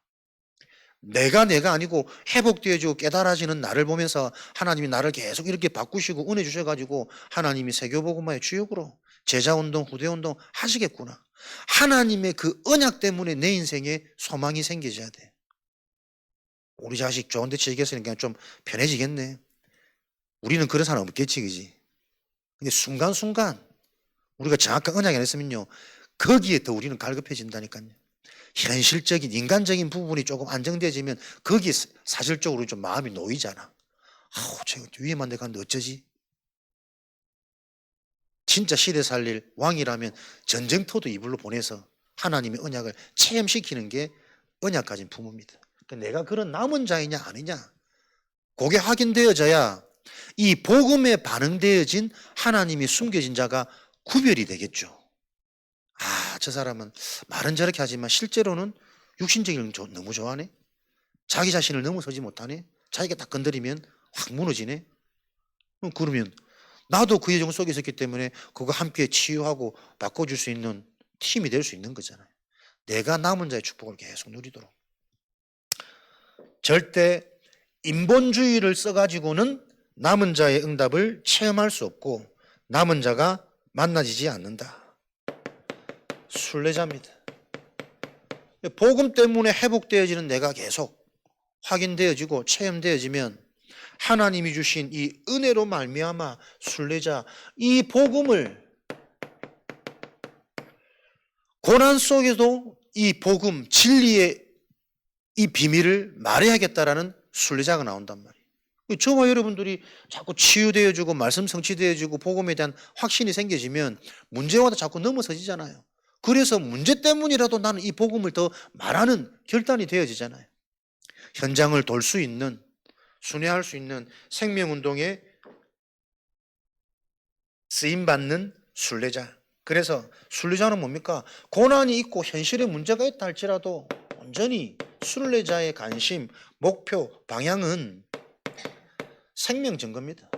내가 아니고 회복되어지고 깨달아지는 나를 보면서 하나님이 나를 계속 이렇게 바꾸시고 은혜 주셔가지고 하나님이 세교복음화의 주역으로 제자운동 후대운동 하시겠구나. 하나님의 그 언약 때문에 내 인생에 소망이 생겨져야 돼. 우리 자식 좋은 데 치겠으니까 좀 편해지겠네. 우리는 그런 사람 없겠지, 그지? 근데 순간순간 우리가 정확한 언약이 안 했으면요, 거기에 더 우리는 갈급해진다니까요. 현실적인 인간적인 부분이 조금 안정되어지면 거기에 사실적으로 좀 마음이 놓이잖아. 아우, 저 위에만 내가 갔는데 어쩌지? 진짜 시대 살릴 왕이라면 전쟁터도 이불로 보내서 하나님의 언약을 체험시키는 게 언약 가진 부모입니다. 그러니까 내가 그런 남은 자이냐 아니냐, 그게 확인되어져야 이 복음에 반응되어진 하나님이 숨겨진 자가 구별이 되겠죠. 아, 저 사람은 말은 저렇게 하지만 실제로는 육신적인 걸 너무 좋아하네. 자기 자신을 넘어서지 못하네. 자기가 딱 건드리면 확 무너지네. 그러면 나도 그 여정 속에 있었기 때문에 그거 함께 치유하고 바꿔줄 수 있는 팀이 될 수 있는 거잖아요. 내가 남은 자의 축복을 계속 누리도록. 절대 인본주의를 써가지고는 남은 자의 응답을 체험할 수 없고 남은 자가 만나지지 않는다. 순례자입니다. 복음 때문에 회복되어지는 내가 계속 확인되어지고 체험되어지면 하나님이 주신 이 은혜로 말미암아 순례자, 이 복음을 고난 속에도 이 복음, 진리의 이 비밀을 말해야겠다라는 순례자가 나온단 말이에요. 저와 여러분들이 자꾸 치유되어지고 말씀 성취되어지고 복음에 대한 확신이 생겨지면 문제마다 자꾸 넘어서지잖아요. 그래서 문제 때문이라도 나는 이 복음을 더 말하는 결단이 되어지잖아요. 현장을 돌 수 있는, 순회할 수 있는 생명운동에 쓰임받는 순례자. 그래서 순례자는 뭡니까? 고난이 있고 현실에 문제가 있다 할지라도 온전히 순례자의 관심, 목표, 방향은 생명 증거입니다.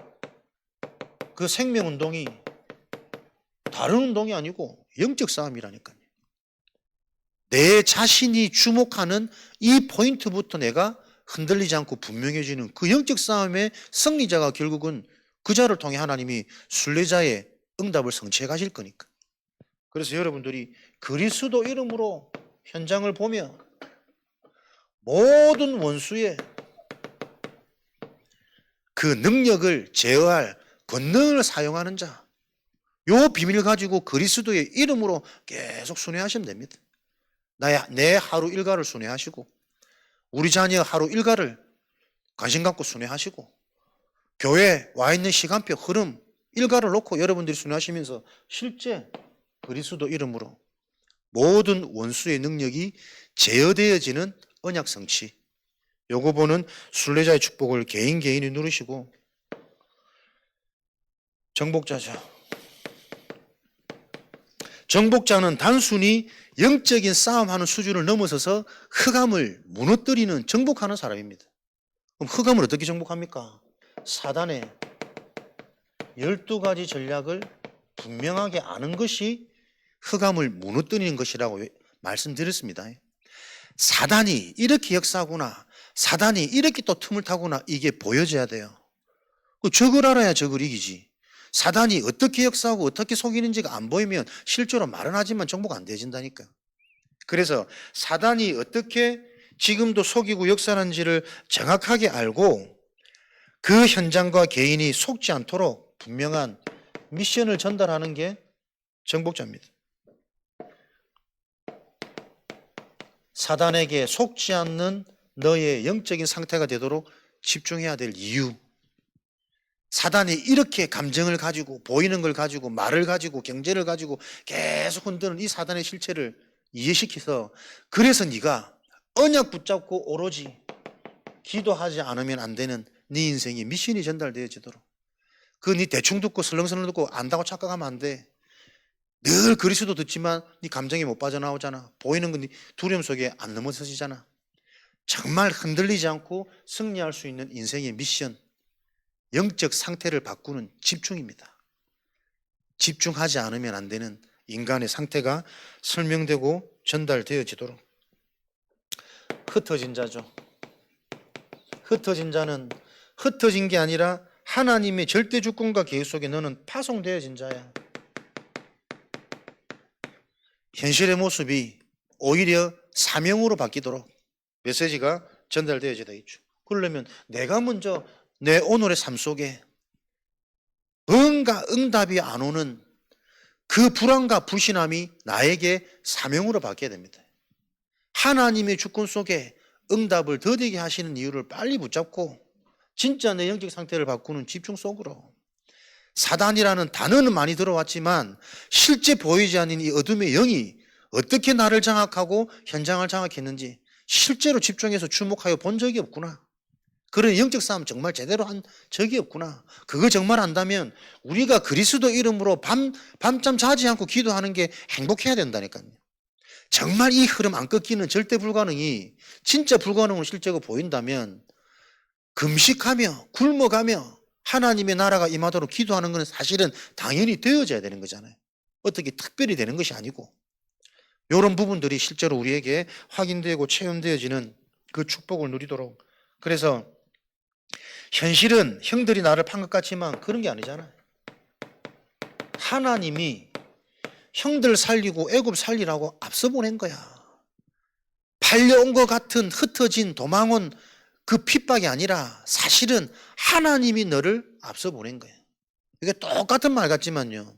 그 생명운동이 다른 운동이 아니고 영적 싸움이라니까요. 내 자신이 주목하는 이 포인트부터 내가 흔들리지 않고 분명해지는 그 영적 싸움의 승리자가 결국은 그 자를 통해 하나님이 순례자의 응답을 성취해 가실 거니까. 그래서 여러분들이 그리스도 이름으로 현장을 보면 모든 원수의 그 능력을 제어할 권능을 사용하는 자, 요 비밀을 가지고 그리스도의 이름으로 계속 순회하시면 됩니다. 내 하루 일과를 순회하시고 우리 자녀 하루 일과를 관심 갖고 순회하시고 교회 와 있는 시간표 흐름 일과를 놓고 여러분들이 순회하시면서 실제 그리스도 이름으로 모든 원수의 능력이 제어되어지는 언약 성취, 요거 보는 순례자의 축복을 개인이 누리시고. 정복자죠. 정복자는 단순히 영적인 싸움하는 수준을 넘어서서 흑암을 무너뜨리는 정복하는 사람입니다. 그럼 흑암을 어떻게 정복합니까? 사단의 12가지 전략을 분명하게 아는 것이 흑암을 무너뜨리는 것이라고 말씀드렸습니다. 사단이 이렇게 역사하구나, 사단이 이렇게 또 틈을 타구나, 이게 보여져야 돼요. 적을 알아야 적을 이기지. 사단이 어떻게 역사하고 어떻게 속이는지가 안 보이면 실제로 말은 하지만 정복 안 되어진다니까요. 그래서 사단이 어떻게 지금도 속이고 역사하는지를 정확하게 알고 그 현장과 개인이 속지 않도록 분명한 미션을 전달하는 게 정복자입니다. 사단에게 속지 않는 너의 영적인 상태가 되도록 집중해야 될 이유, 사단이 이렇게 감정을 가지고 보이는 걸 가지고 말을 가지고 경제를 가지고 계속 흔드는 이 사단의 실체를 이해시켜서, 그래서 네가 언약 붙잡고 오로지 기도하지 않으면 안 되는 네 인생의 미션이 전달되어지도록, 그 네 대충 듣고 설렁설렁 듣고 안다고 착각하면 안 돼. 늘 그리스도 듣지만 네 감정이 못 빠져나오잖아. 보이는 건 네 두려움 속에 안 넘어서지잖아. 정말 흔들리지 않고 승리할 수 있는 인생의 미션, 영적 상태를 바꾸는 집중입니다. 집중하지 않으면 안 되는 인간의 상태가 설명되고 전달되어지도록. 흩어진 자죠. 흩어진 자는 흩어진 게 아니라 하나님의 절대 주권과 계획 속에 너는 파송되어진 자야. 현실의 모습이 오히려 사명으로 바뀌도록 메시지가 전달되어져야 있죠. 그러려면 내가 먼저 내 오늘의 삶 속에 언젠가 응답이 안 오는 그 불안과 불신함이 나에게 사명으로 바뀌어야 됩니다. 하나님의 주권 속에 응답을 더디게 하시는 이유를 빨리 붙잡고 진짜 내 영적 상태를 바꾸는 집중 속으로. 사단이라는 단어는 많이 들어왔지만 실제 보이지 않는 이 어둠의 영이 어떻게 나를 장악하고 현장을 장악했는지 실제로 집중해서 주목하여 본 적이 없구나. 그런 영적 싸움 정말 제대로 한 적이 없구나. 그거 정말 안다면 우리가 그리스도 이름으로 밤잠 자지 않고 기도하는 게 행복해야 된다니까요. 정말 이 흐름 안 꺾이는 절대 불가능이 진짜 불가능으로 실제로 보인다면 금식하며 굶어가며 하나님의 나라가 임하도록 기도하는 것은 사실은 당연히 되어져야 되는 거잖아요. 어떻게 특별히 되는 것이 아니고 이런 부분들이 실제로 우리에게 확인되고 체험되어지는 그 축복을 누리도록. 그래서 현실은 형들이 나를 판 것 같지만 그런 게 아니잖아요. 하나님이 형들 살리고 애굽 살리라고 앞서 보낸 거야. 팔려온 것 같은 흩어진 도망온 그 핍박이 아니라 사실은 하나님이 너를 앞서 보낸 거예요. 이게 똑같은 말 같지만요.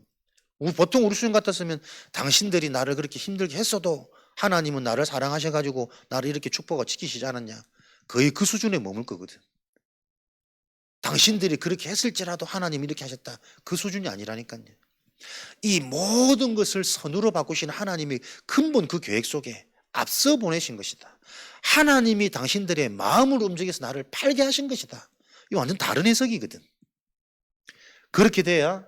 보통 우리 수준 같았으면 당신들이 나를 그렇게 힘들게 했어도 하나님은 나를 사랑하셔가지고 나를 이렇게 축복을 지키시지 않았냐. 거의 그 수준에 머물 거거든. 당신들이 그렇게 했을지라도 하나님이 이렇게 하셨다. 그 수준이 아니라니까요. 이 모든 것을 선으로 바꾸시는 하나님의 근본 그 계획 속에 앞서 보내신 것이다. 하나님이 당신들의 마음을 움직여서 나를 팔게 하신 것이다. 이거 완전 다른 해석이거든. 그렇게 돼야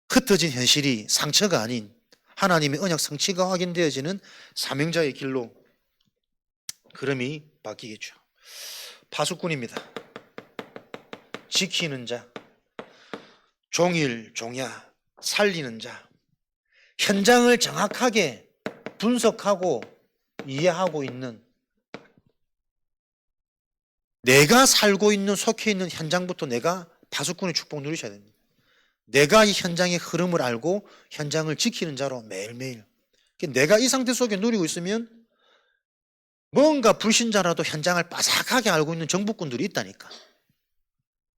흩어진 현실이 상처가 아닌 하나님의 언약 성취가 확인되어지는 사명자의 길로 걸음이 바뀌겠죠. 파수꾼입니다. 지키는 자, 종일 종야, 살리는 자, 현장을 정확하게 분석하고 이해하고 있는, 내가 살고 있는 속해 있는 현장부터 내가 파수꾼의 축복 누리셔야 됩니다. 내가 이 현장의 흐름을 알고 현장을 지키는 자로 매일매일. 내가 이 상태 속에 누리고 있으면 뭔가 불신자라도 현장을 빠삭하게 알고 있는 정보꾼들이 있다니까.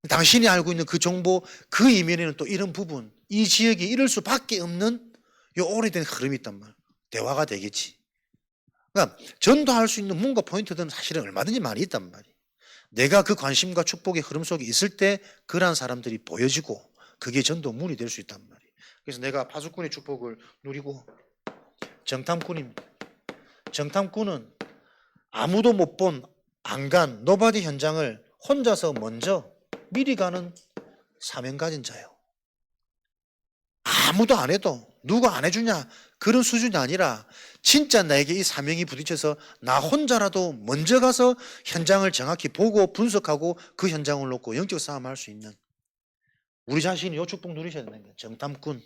당신이 알고 있는 그 정보 그 이면에는 또 이런 부분, 이 지역이 이럴 수밖에 없는 이 오래된 흐름이 있단 말이야. 대화가 되겠지. 그러니까 전도할 수 있는 뭔가 포인트들은 사실은 얼마든지 많이 있단 말이야. 내가 그 관심과 축복의 흐름 속에 있을 때 그러한 사람들이 보여지고 그게 전도문이 될 수 있단 말이에요. 그래서 내가 파수꾼의 축복을 누리고, 정탐꾼입니다. 정탐꾼은 아무도 못 본 안 간 노바디 현장을 혼자서 먼저 미리 가는 사명 가진 자예요. 아무도 안 해도 누가 안 해주냐 그런 수준이 아니라 진짜 나에게 이 사명이 부딪혀서 나 혼자라도 먼저 가서 현장을 정확히 보고 분석하고 그 현장을 놓고 영적 싸움을 할 수 있는 우리 자신이 요 축복 누리셔야 되는 거예요. 정탐꾼.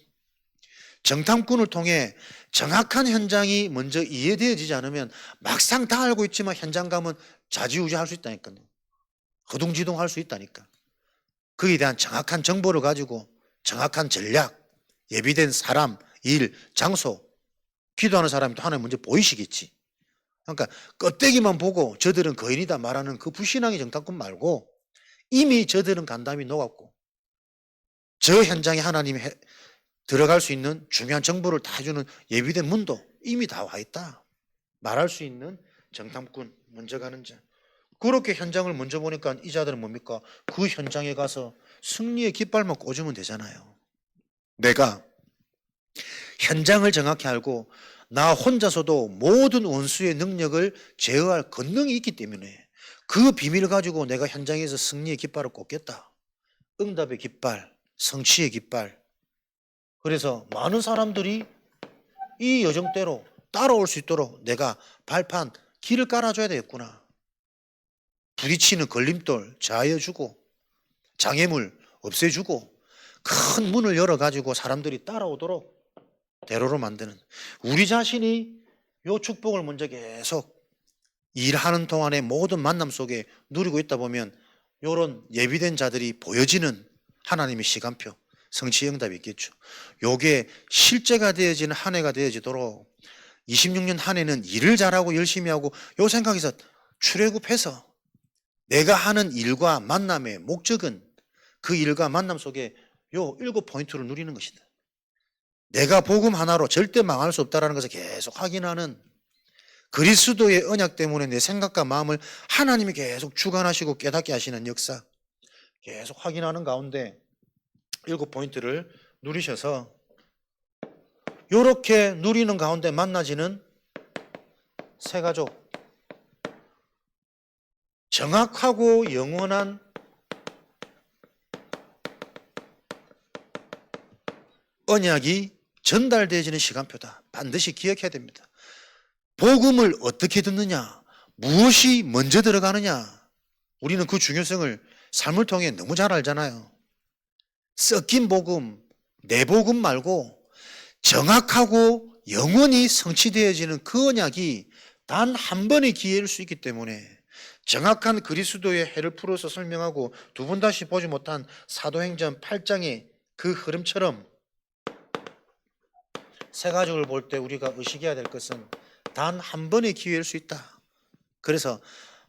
정탐꾼을 통해 정확한 현장이 먼저 이해되어지지 않으면 막상 다 알고 있지만 현장 가면 좌지우지할 수 있다니까요. 허둥지둥할 수 있다니까. 그에 대한 정확한 정보를 가지고 정확한 전략, 예비된 사람, 일, 장소, 기도하는 사람이 또 하나님 먼저 보이시겠지. 그러니까 껍데기만 보고 저들은 거인이다 말하는 그 불신앙의 정탐꾼 말고 이미 저들은 간담이 녹았고 저 현장에 하나님이 들어갈 수 있는 중요한 정보를 다 해주는 예비된 문도 이미 다 와 있다 말할 수 있는 정탐꾼, 먼저 가는 자. 그렇게 현장을 먼저 보니까 이 자들은 뭡니까? 그 현장에 가서 승리의 깃발만 꽂으면 되잖아요. 내가 현장을 정확히 알고 나 혼자서도 모든 원수의 능력을 제어할 권능이 있기 때문에 그 비밀을 가지고 내가 현장에서 승리의 깃발을 꽂겠다. 응답의 깃발, 성취의 깃발. 그래서 많은 사람들이 이 여정대로 따라올 수 있도록 내가 발판, 길을 깔아줘야 되겠구나. 부딪히는 걸림돌 자해주고 장애물 없애주고 큰 문을 열어가지고 사람들이 따라오도록 대로로 만드는 우리 자신이 요 축복을 먼저 계속 일하는 동안에 모든 만남 속에 누리고 있다 보면 요런 예비된 자들이 보여지는 하나님의 시간표, 성취 응답이 있겠죠. 요게 실제가 되어지는 한 해가 되어지도록 26년 한 해는 일을 잘하고 열심히 하고 요 생각에서 출애굽해서 내가 하는 일과 만남의 목적은 그 일과 만남 속에 요 7포인트를 누리는 것이다. 내가 복음 하나로 절대 망할 수 없다는 것을 계속 확인하는, 그리스도의 언약 때문에 내 생각과 마음을 하나님이 계속 주관하시고 깨닫게 하시는 역사, 계속 확인하는 가운데 7포인트를 누리셔서 이렇게 누리는 가운데 만나지는 새 가족, 정확하고 영원한 언약이 전달되어지는 시간표다. 반드시 기억해야 됩니다. 복음을 어떻게 듣느냐, 무엇이 먼저 들어가느냐, 우리는 그 중요성을 삶을 통해 너무 잘 알잖아요. 섞인 복음, 내 복음 말고 정확하고 영원히 성취되어지는 그 언약이 단 한 번의 기회일 수 있기 때문에 정확한 그리스도의 해를 풀어서 설명하고 두 번 다시 보지 못한 사도행전 8장의 그 흐름처럼 새 가족을 볼 때 우리가 의식해야 될 것은 단 한 번의 기회일 수 있다. 그래서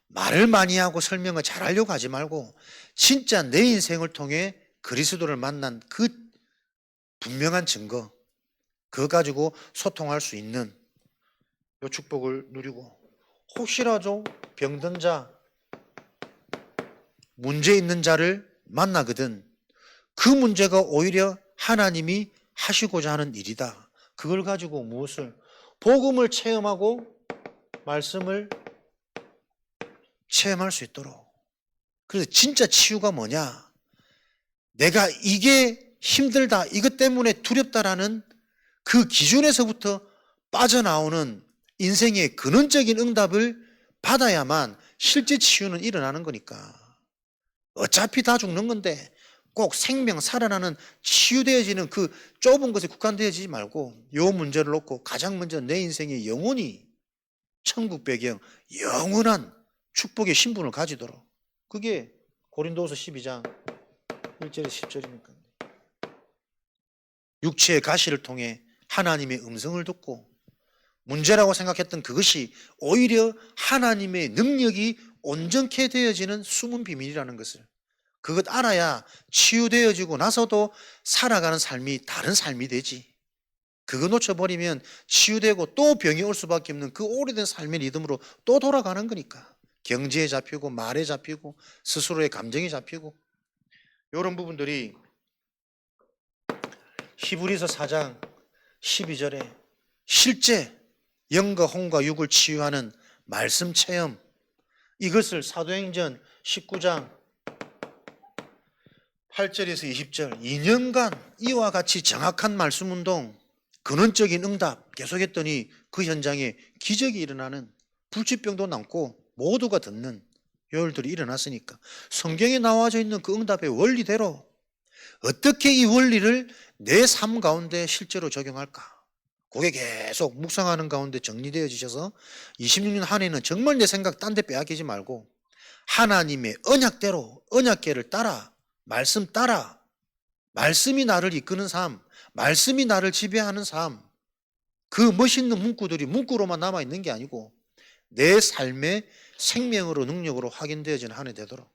말을 많이 하고 설명을 잘하려고 하지 말고 진짜 내 인생을 통해 그리스도를 만난 그 분명한 증거, 그거 가지고 소통할 수 있는 이 축복을 누리고, 혹시라도 병든 자, 문제 있는 자를 만나거든 그 문제가 오히려 하나님이 하시고자 하는 일이다. 그걸 가지고 무엇을, 복음을 체험하고 말씀을 체험할 수 있도록. 그래서 진짜 치유가 뭐냐, 내가 이게 힘들다, 이것 때문에 두렵다라는 그 기준에서부터 빠져나오는 인생의 근원적인 응답을 받아야만 실제 치유는 일어나는 거니까. 어차피 다 죽는 건데 꼭 생명 살아나는 치유되어지는 그 좁은 것에 국한되어지지 말고 요 문제를 놓고 가장 먼저 내 인생에 영원히 천국 배경, 영원한 축복의 신분을 가지도록. 그게 고린도후서 12장 1절에서 10절이니까. 육체의 가시를 통해 하나님의 음성을 듣고 문제라고 생각했던 그것이 오히려 하나님의 능력이 온전케 되어지는 숨은 비밀이라는 것을, 그것 알아야 치유되어지고 나서도 살아가는 삶이 다른 삶이 되지. 그거 놓쳐버리면 치유되고 또 병이 올 수밖에 없는 그 오래된 삶의 리듬으로 또 돌아가는 거니까. 경제에 잡히고 말에 잡히고 스스로의 감정에 잡히고, 이런 부분들이 히브리서 4장 12절에 실제 영과 혼과 육을 치유하는 말씀 체험, 이것을 사도행전 19장 8절에서 20절 2년간 이와 같이 정확한 말씀 운동, 근원적인 응답 계속했더니 그 현장에 기적이 일어나는, 불치병도 남고 모두가 듣는 요일들이 일어났으니까 성경에 나와져 있는 그 응답의 원리대로 어떻게 이 원리를 내 삶 가운데 실제로 적용할까, 그게 계속 묵상하는 가운데 정리되어지셔서 26년 한 해는 정말 내 생각 딴 데 빼앗기지 말고 하나님의 언약대로, 언약계를 따라, 말씀 따라, 말씀이 나를 이끄는 삶, 말씀이 나를 지배하는 삶, 그 멋있는 문구들이 문구로만 남아있는 게 아니고 내 삶의 생명으로, 능력으로 확인되어지는 한 해 되도록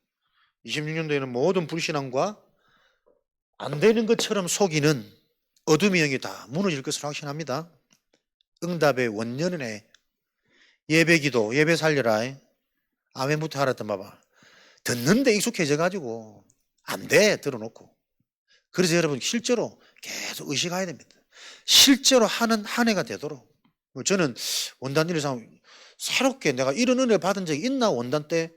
26년도에는 모든 불신앙과 안 되는 것처럼 속이는 어둠의 영이 다 무너질 것을 확신합니다. 응답의 원년에 예배기도, 예배 살려라, 아멘부터 하랬던 봐봐. 듣는데 익숙해져가지고 안 돼, 들어놓고. 그래서 여러분 실제로 계속 의식해야 됩니다. 실제로 하는 한 해가 되도록. 저는 원단 일을 새롭게 내가 이런 은혜를 받은 적이 있나 원단 때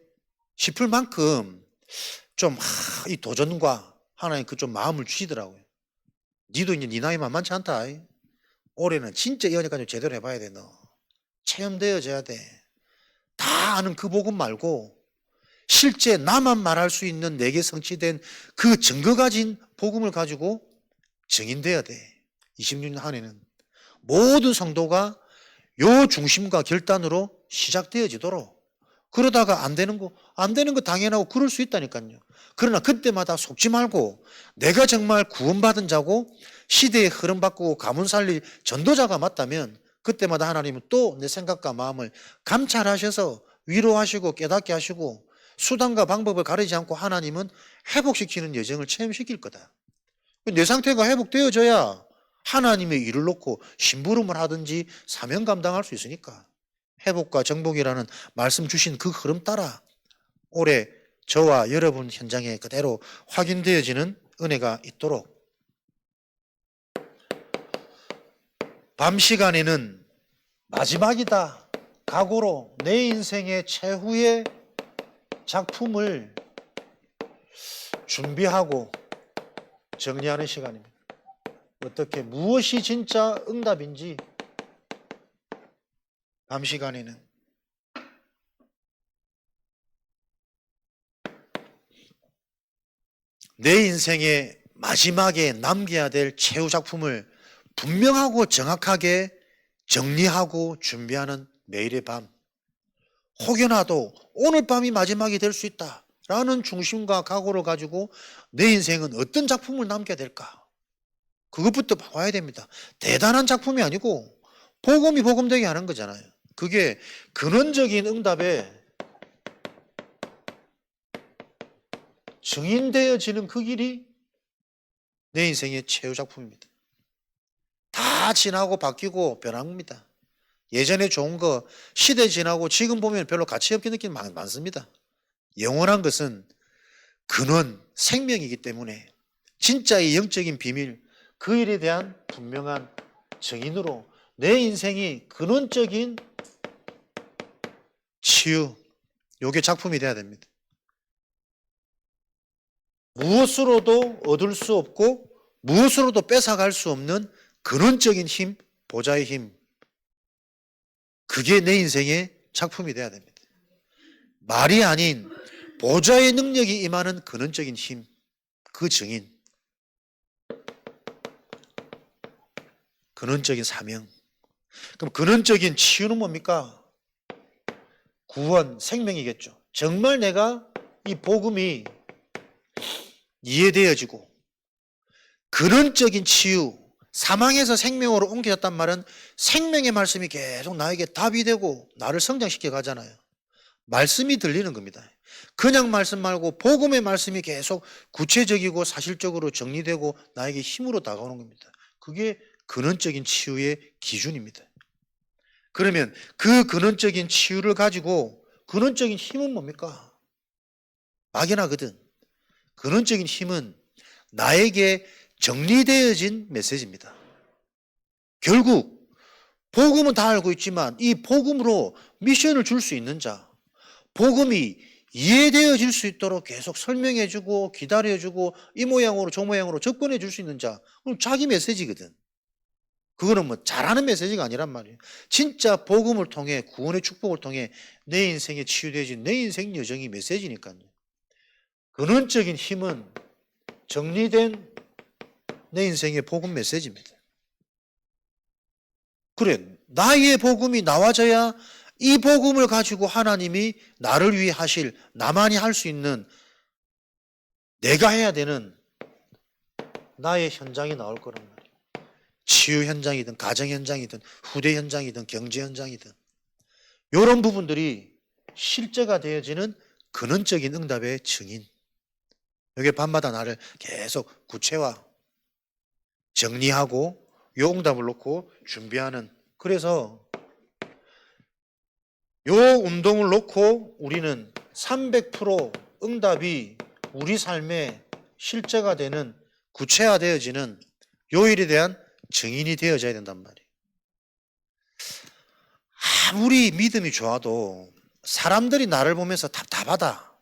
싶을 만큼 좀 이 도전과 하나님 그 좀 마음을 주시더라고요. 니도 이제 니 나이 만만치 않다. 올해는 진짜 이 언약까지 제대로 해봐야 돼. 너 체험되어져야 돼. 다 아는 그 복음 말고 실제 나만 말할 수 있는 내게 성취된 그 증거 가진 복음을 가지고 증인돼야 돼. 26년 한 해는 모든 성도가 요 중심과 결단으로 시작되어지도록. 그러다가 안 되는 거 당연하고 그럴 수 있다니까요. 그러나 그때마다 속지 말고 내가 정말 구원받은 자고 시대의 흐름 바꾸고 가문 살릴 전도자가 맞다면 그때마다 하나님은 또 내 생각과 마음을 감찰하셔서 위로하시고 깨닫게 하시고 수단과 방법을 가리지 않고 하나님은 회복시키는 여정을 체험시킬 거다. 내 상태가 회복되어져야 하나님의 일을 놓고 심부름을 하든지 사명 감당할 수 있으니까 회복과 정복이라는 말씀 주신 그 흐름 따라 올해 저와 여러분 현장에 그대로 확인되어지는 은혜가 있도록 밤 시간에는 마지막이다 각오로 내 인생의 최후의 작품을 준비하고 정리하는 시간입니다. 어떻게 무엇이 진짜 응답인지 밤 시간에는 내 인생의 마지막에 남겨야 될 최후 작품을 분명하고 정확하게 정리하고 준비하는 매일의 밤. 혹여나도 오늘 밤이 마지막이 될 수 있다라는 중심과 각오를 가지고 내 인생은 어떤 작품을 남겨야 될까? 그것부터 봐야 됩니다. 대단한 작품이 아니고 복음이 복음되게 하는 거잖아요. 그게 근원적인 응답에 증인되어지는 그 길이 내 인생의 최후 작품입니다. 다 지나고 바뀌고 변한 겁니다. 예전에 좋은 거 시대 지나고 지금 보면 별로 가치 없게 느끼는 많습니다. 영원한 것은 근원, 생명이기 때문에 진짜의 영적인 비밀, 그 일에 대한 분명한 증인으로 내 인생이 근원적인 치유, 요게 작품이 돼야 됩니다. 무엇으로도 얻을 수 없고 무엇으로도 뺏어갈 수 없는 근원적인 힘, 보좌의 힘, 그게 내 인생의 작품이 돼야 됩니다. 말이 아닌 보좌의 능력이 임하는 근원적인 힘, 그 증인, 근원적인 사명. 그럼 근원적인 치유는 뭡니까? 구원, 생명이겠죠. 정말 내가 이 복음이 이해되어지고 근원적인 치유, 사망에서 생명으로 옮겨졌단 말은 생명의 말씀이 계속 나에게 답이 되고 나를 성장시켜 가잖아요. 말씀이 들리는 겁니다. 그냥 말씀 말고 복음의 말씀이 계속 구체적이고 사실적으로 정리되고 나에게 힘으로 다가오는 겁니다. 그게 근원적인 치유의 기준입니다. 그러면 그 근원적인 치유를 가지고 근원적인 힘은 뭡니까? 막연하거든. 근원적인 힘은 나에게 정리되어진 메시지입니다. 결국 복음은 다 알고 있지만 이 복음으로 미션을 줄 수 있는 자, 복음이 이해되어질 수 있도록 계속 설명해주고 기다려주고 이 모양으로 저 모양으로 접근해 줄 수 있는 자, 그럼 자기 메시지거든. 그거는 뭐 잘하는 메시지가 아니란 말이에요. 진짜 복음을 통해 구원의 축복을 통해 내 인생에 치유되어진 내 인생 여정이 메시지니까요. 근원적인 힘은 정리된 내 인생의 복음 메시지입니다. 그래, 나의 복음이 나와져야 이 복음을 가지고 하나님이 나를 위해 하실, 나만이 할 수 있는, 내가 해야 되는 나의 현장이 나올 거란 말이에요. 치유 현장이든 가정 현장이든 후대 현장이든 경제 현장이든 이런 부분들이 실제가 되어지는 근원적인 응답의 증인. 여기 밤마다 나를 계속 구체화, 정리하고 요 응답을 놓고 준비하는, 그래서 요 운동을 놓고 우리는 300% 응답이 우리 삶에 실제가 되는, 구체화되어지는 요 일에 대한 증인이 되어져야 된단 말이에요. 아무리 믿음이 좋아도 사람들이 나를 보면서 답답하다,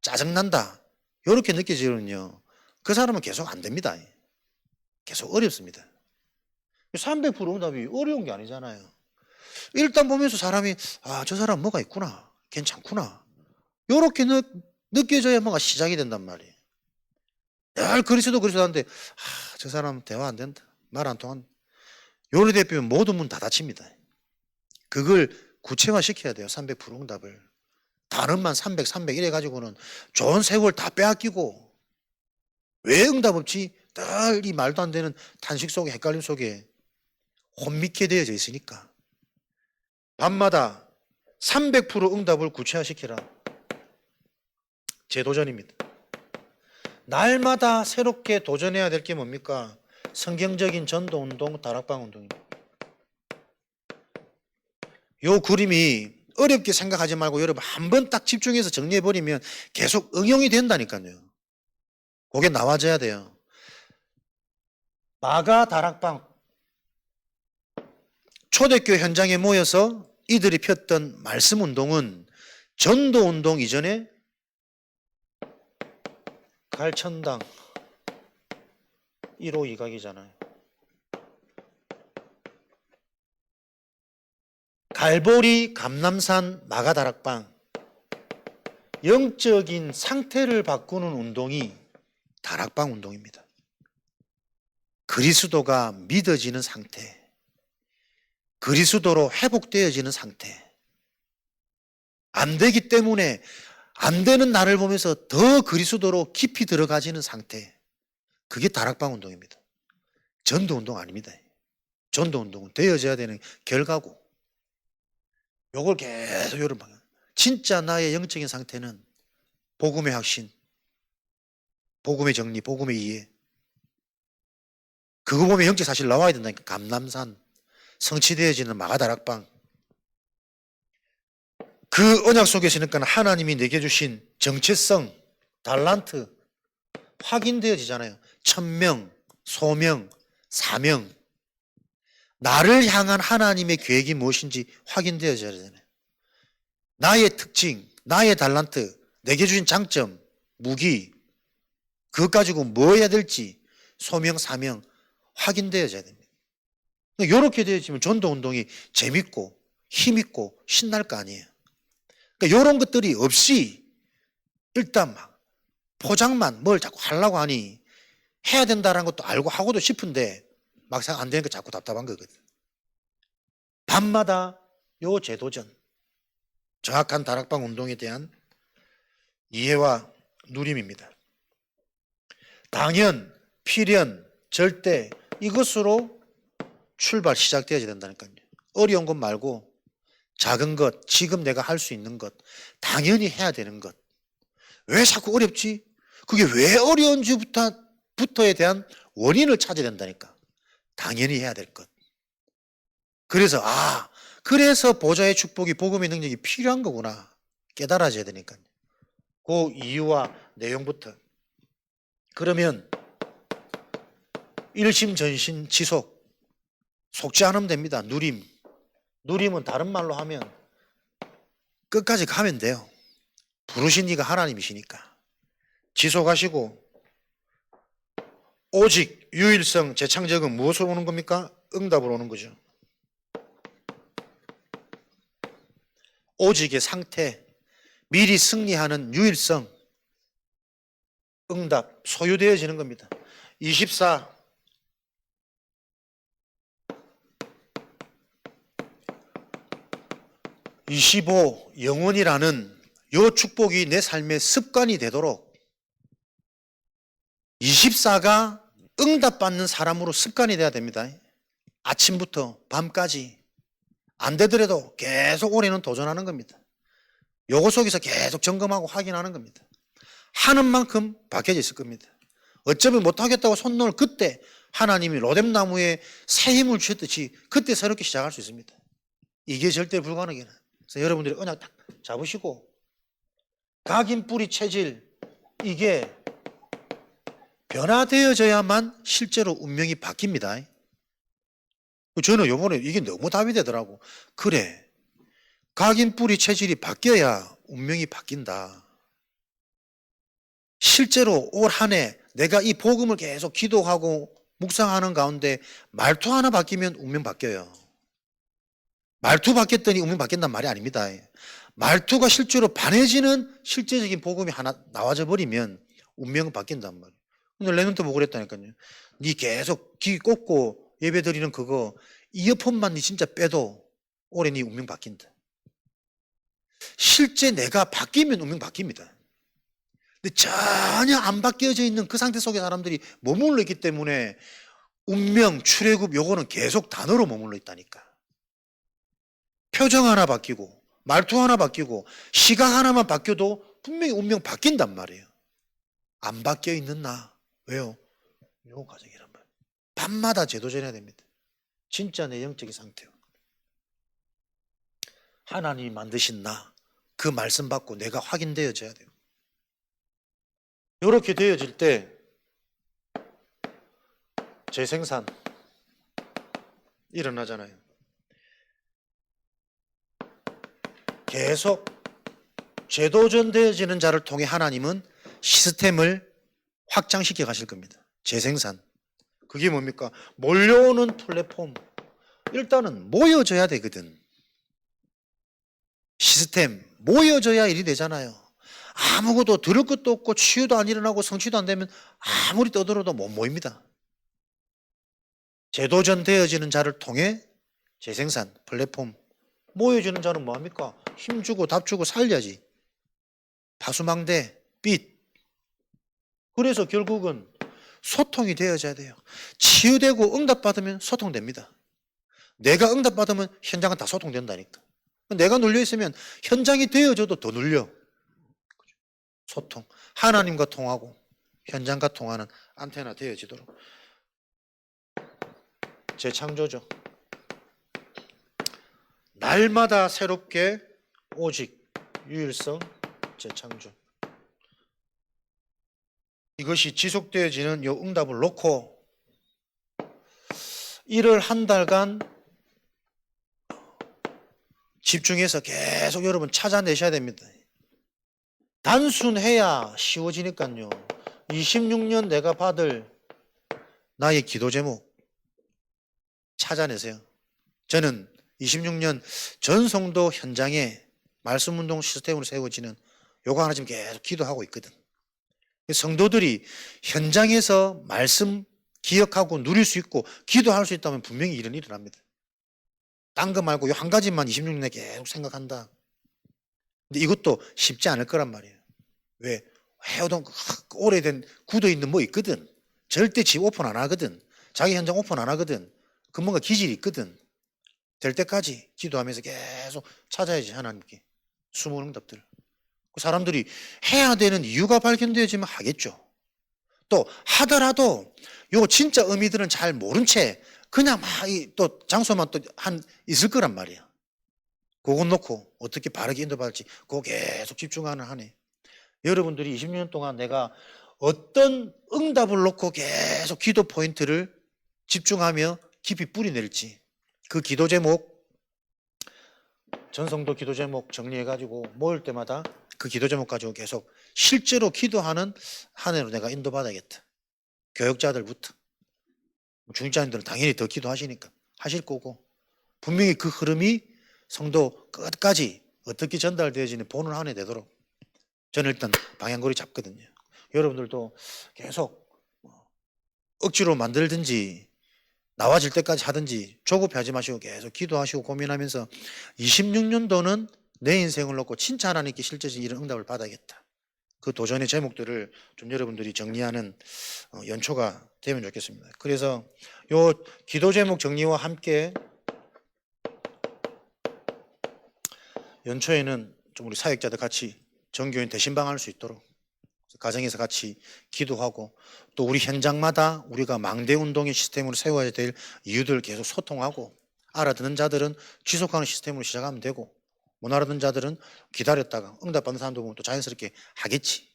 짜증난다 이렇게 느껴지면요, 그 사람은 계속 안 됩니다. 계속 어렵습니다. 300% 응답이 어려운 게 아니잖아요. 일단 보면서 사람이 저 사람 뭐가 있구나, 괜찮구나 이렇게 느껴져야 뭔가 시작이 된단 말이에요. 늘 그리스도 하는데 저 사람 대화 안 된다, 말 안 통한다, 요리 대표면 모든 문 다 닫힙니다. 그걸 구체화시켜야 돼요. 300% 응답을. 단어만 300 이래 가지고는 좋은 세월 다 빼앗기고, 왜 응답 없지? 늘 이 말도 안 되는 탄식 속에, 헷갈림 속에 혼미케 되어져 있으니까 밤마다 300% 응답을 구체화시키라. 제 도전입니다. 날마다 새롭게 도전해야 될 게 뭡니까? 성경적인 전도운동, 다락방운동입니다. 요 그림이 어렵게 생각하지 말고 여러분 한 번 딱 집중해서 정리해버리면 계속 응용이 된다니까요. 그게 나와져야 돼요. 마가 다락방. 초대교회 현장에 모여서 이들이 폈던 말씀운동은 전도운동 이전에 갈천당 1호 2각이잖아요. 갈보리 감남산 마가다락방. 영적인 상태를 바꾸는 운동이 다락방 운동입니다. 그리스도가 믿어지는 상태, 그리스도로 회복되어지는 상태. 안 되기 때문에 안 되는 나를 보면서 더 그리스도로 깊이 들어가지는 상태. 그게 다락방 운동입니다. 전도 운동 아닙니다. 전도 운동은 되어져야 되는 결과고. 요걸 계속 여러분 방향. 진짜 나의 영적인 상태는 복음의 확신, 복음의 정리, 복음의 이해. 그거 보면 영적 사실 나와야 된다니까. 감남산, 성취되어지는 마가다락방. 그 언약 속에 있으니까 하나님이 내게 주신 정체성, 달란트 확인되어지잖아요. 천명, 소명, 사명. 나를 향한 하나님의 계획이 무엇인지 확인되어져야 되잖아요. 나의 특징, 나의 달란트, 내게 주신 장점, 무기, 그것 가지고 뭐 해야 될지 소명, 사명 확인되어져야 됩니다. 이렇게 되어지면 전도운동이 재밌고 힘있고 신날 거 아니에요. 그러니까 이런 것들이 없이 일단 막 포장만 뭘 자꾸 하려고 하니 해야 된다는 것도 알고 하고도 싶은데 막상 안 되니까 자꾸 답답한 거거든. 밤마다 요 재도전, 정확한 다락방 운동에 대한 이해와 누림입니다. 당연, 필연, 절대 이것으로 출발 시작되어야 된다니까요. 어려운 것 말고 작은 것, 지금 내가 할 수 있는 것, 당연히 해야 되는 것. 왜 자꾸 어렵지? 그게 왜 어려운지부터에 대한 원인을 찾아야 된다니까. 당연히 해야 될 것. 그래서 그래서 보좌의 축복이 복음의 능력이 필요한 거구나 깨달아져야 되니까요. 그 이유와 내용부터. 그러면 일심전심 지속. 속지 않으면 됩니다. 누림. 누림은 다른 말로 하면 끝까지 가면 돼요. 부르신 이가 하나님이시니까. 지속하시고 오직 유일성 재창적은 무엇으로 오는 겁니까? 응답으로 오는 거죠. 오직의 상태, 미리 승리하는 유일성, 응답, 소유되어지는 겁니다. 24 25 영원이라는 요 축복이 내 삶의 습관이 되도록 24가 응답받는 사람으로 습관이 돼야 됩니다. 아침부터 밤까지 안 되더라도 계속 올해는 도전하는 겁니다. 요거 속에서 계속 점검하고 확인하는 겁니다. 하는 만큼 바뀌어져 있을 겁니다. 어쩌면 못하겠다고 손 놓을 그때 하나님이 로뎀나무에 새 힘을 주셨듯이 그때 새롭게 시작할 수 있습니다. 이게 절대 불가능해요. 그래서 여러분들이 언약 딱 잡으시고 각인 뿌리 체질 이게 변화되어져야만 실제로 운명이 바뀝니다. 저는 요번에 이게 너무 답이 되더라고. 그래, 각인 뿌리 체질이 바뀌어야 운명이 바뀐다. 실제로 올 한 해 내가 이 복음을 계속 기도하고 묵상하는 가운데 말투 하나 바뀌면 운명 바뀌어요. 말투 바뀌었더니 운명 바뀐단 말이 아닙니다. 말투가 실제로 반해지는 실제적인 복음이 하나 나와져 버리면 운명은 바뀐단 말이에요. 오늘 레논트 보고 그랬다니까요. 니 계속 귀 꽂고 예배 드리는 그거 이어폰만 니 진짜 빼도 올해 니 운명 바뀐다. 실제 내가 바뀌면 운명 바뀝니다. 근데 전혀 안 바뀌어져 있는 그 상태 속에 사람들이 머물러 있기 때문에 운명, 출애굽 요거는 계속 단어로 머물러 있다니까. 표정 하나 바뀌고 말투 하나 바뀌고 시각 하나만 바뀌어도 분명히 운명 바뀐단 말이에요. 안 바뀌어 있는 나. 왜요? 요 과정이란 말이에요. 밤마다 제도전해야 됩니다. 진짜 내 영적인 상태요. 하나님이 만드신 나, 그 말씀 받고 내가 확인되어져야 돼요. 이렇게 되어질 때 재생산 일어나잖아요. 계속 재도전되어지는 자를 통해 하나님은 시스템을 확장시켜 가실 겁니다. 재생산. 그게 뭡니까? 몰려오는 플랫폼. 일단은 모여져야 되거든. 시스템 모여져야 일이 되잖아요. 아무것도 들을 것도 없고 치유도 안 일어나고 성취도 안 되면 아무리 떠들어도 못 모입니다. 재도전되어지는 자를 통해 재생산, 플랫폼. 모여지는 자는 뭐합니까? 힘주고 답주고 살려야지. 파수망대, 빚. 그래서 결국은 소통이 되어져야 돼요. 치유되고 응답받으면 소통됩니다. 내가 응답받으면 현장은 다 소통된다니까. 내가 눌려있으면 현장이 되어져도 더 눌려. 소통. 하나님과 통하고 현장과 통하는 안테나 되어지도록. 재창조죠. 날마다 새롭게 오직 유일성 재창조. 이것이 지속되어지는 이 응답을 놓고 이를 한 달간 집중해서 계속 여러분 찾아내셔야 됩니다. 단순해야 쉬워지니까요. 26년 내가 받을 나의 기도 제목 찾아내세요. 저는 26년 전 성도 현장에 말씀운동 시스템으로 세워지는 요거 하나 지금 계속 기도하고 있거든. 성도들이 현장에서 말씀 기억하고 누릴 수 있고 기도할 수 있다면 분명히 일은 일어납니다. 딴 거 말고 요 한 가지만 26년에 계속 생각한다. 근데 이것도 쉽지 않을 거란 말이에요. 왜? 해오던 오래된 굳어있는 뭐 있거든. 절대 집 오픈 안 하거든. 자기 현장 오픈 안 하거든. 그 뭔가 기질이 있거든. 될 때까지 기도하면서 계속 찾아야지 하나님께 숨은 응답들. 사람들이 해야 되는 이유가 발견되어지면 하겠죠. 또 하더라도 요 진짜 의미들은 잘 모른 채 그냥 막 또 장소만 또 있을 거란 말이야. 그거 놓고 어떻게 바르게 인도받을지 그거 계속 집중하는 한 해. 여러분들이 20년 동안 내가 어떤 응답을 놓고 계속 기도 포인트를 집중하며 깊이 뿌리낼지 그 기도 제목 전성도 기도 제목 정리해가지고 모일 때마다 그 기도 제목 가지고 계속 실제로 기도하는 한 해로 내가 인도받아야겠다. 교역자들부터 중직자님들은 당연히 더 기도하시니까 하실 거고 분명히 그 흐름이 성도 끝까지 어떻게 전달되어지는 보는 한 해 되도록 저는 일단 방향고리 잡거든요. 여러분들도 계속 억지로 만들든지 나와질 때까지 하든지 조급해하지 마시고 계속 기도하시고 고민하면서 26년도는 내 인생을 놓고 진짜 하나님께 실제적인 이런 응답을 받아야겠다. 그 도전의 제목들을 좀 여러분들이 정리하는 연초가 되면 좋겠습니다. 그래서 요 기도 제목 정리와 함께 연초에는 좀 우리 사역자들 같이 전교인 대신방할 수 있도록 가정에서 같이 기도하고 또 우리 현장마다 우리가 망대운동의 시스템으로 세워야 될 이유들을 계속 소통하고 알아듣는 자들은 지속하는 시스템으로 시작하면 되고 못 알아듣는 자들은 기다렸다가 응답받는 사람도 보면 또 자연스럽게 하겠지.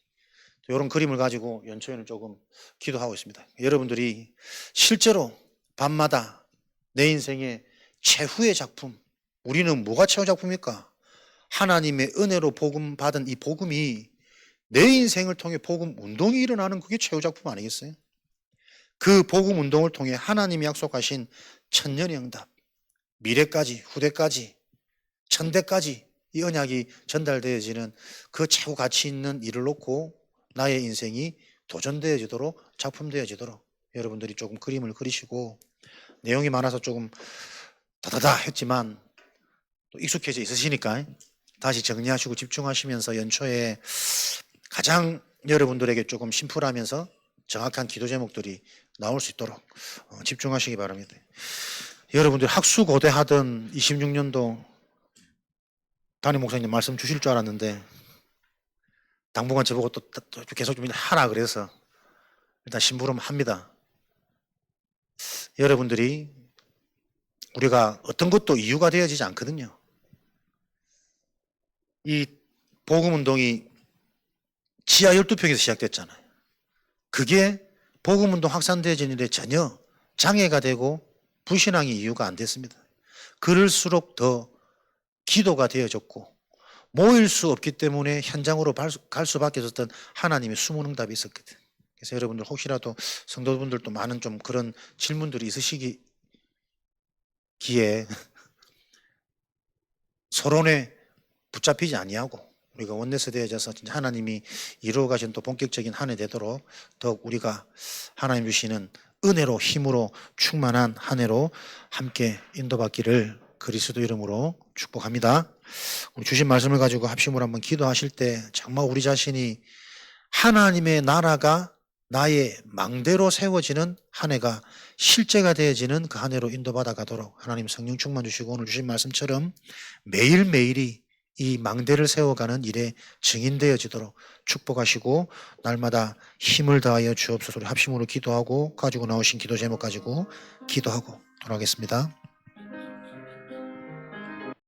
이런 그림을 가지고 연초에는 조금 기도하고 있습니다. 여러분들이 실제로 밤마다 내 인생의 최후의 작품, 우리는 뭐가 최후 작품입니까? 하나님의 은혜로 복음 받은 이 복음이 내 인생을 통해 복음 운동이 일어나는 그게 최후 작품 아니겠어요? 그 복음 운동을 통해 하나님이 약속하신 천년의 응답, 미래까지 후대까지 천대까지 이 언약이 전달되어지는 그 최고 가치 있는 일을 놓고 나의 인생이 도전되어지도록 작품되어지도록 여러분들이 조금 그림을 그리시고 내용이 많아서 조금 다다다 했지만 또 익숙해져 있으시니까 다시 정리하시고 집중하시면서 연초에 가장 여러분들에게 조금 심플하면서 정확한 기도 제목들이 나올 수 있도록 집중하시기 바랍니다. 여러분들 학수고대하던 26년도 담임 목사님 말씀 주실 줄 알았는데 당분간 저보고 또 계속 좀 하라 그래서 일단 심부름 합니다. 여러분들이 우리가 어떤 것도 이유가 되어지지 않거든요. 이 복음운동이 지하 12평에서 시작됐잖아요. 그게 복음운동 확산되어지는데 전혀 장애가 되고 불신앙의 이유가 안 됐습니다. 그럴수록 더 기도가 되어졌고 모일 수 없기 때문에 현장으로 갈 수밖에 없었던 하나님의 숨은 응답이 있었거든. 그래서 여러분들 혹시라도 성도분들도 많은 좀 그런 질문들이 있으시기에 서론에 붙잡히지 아니하고 우리가 원내서 되어져서 진짜 하나님이 이루어 가신 또 본격적인 한 해 되도록 더욱 우리가 하나님 주시는 은혜로 힘으로 충만한 한 해로 함께 인도받기를 그리스도 이름으로 축복합니다. 우리 주신 말씀을 가지고 합심으로 한번 기도하실 때 정말 우리 자신이 하나님의 나라가 나의 망대로 세워지는 한 해가 실제가 되어지는 그 한 해로 인도받아 가도록 하나님 성령 충만 주시고 오늘 주신 말씀처럼 매일매일이 이 망대를 세워가는 일에 증인되어지도록 축복하시고 날마다 힘을 다하여 주옵소서. 합심으로 기도하고 가지고 나오신 기도 제목 가지고 기도하고 돌아가겠습니다.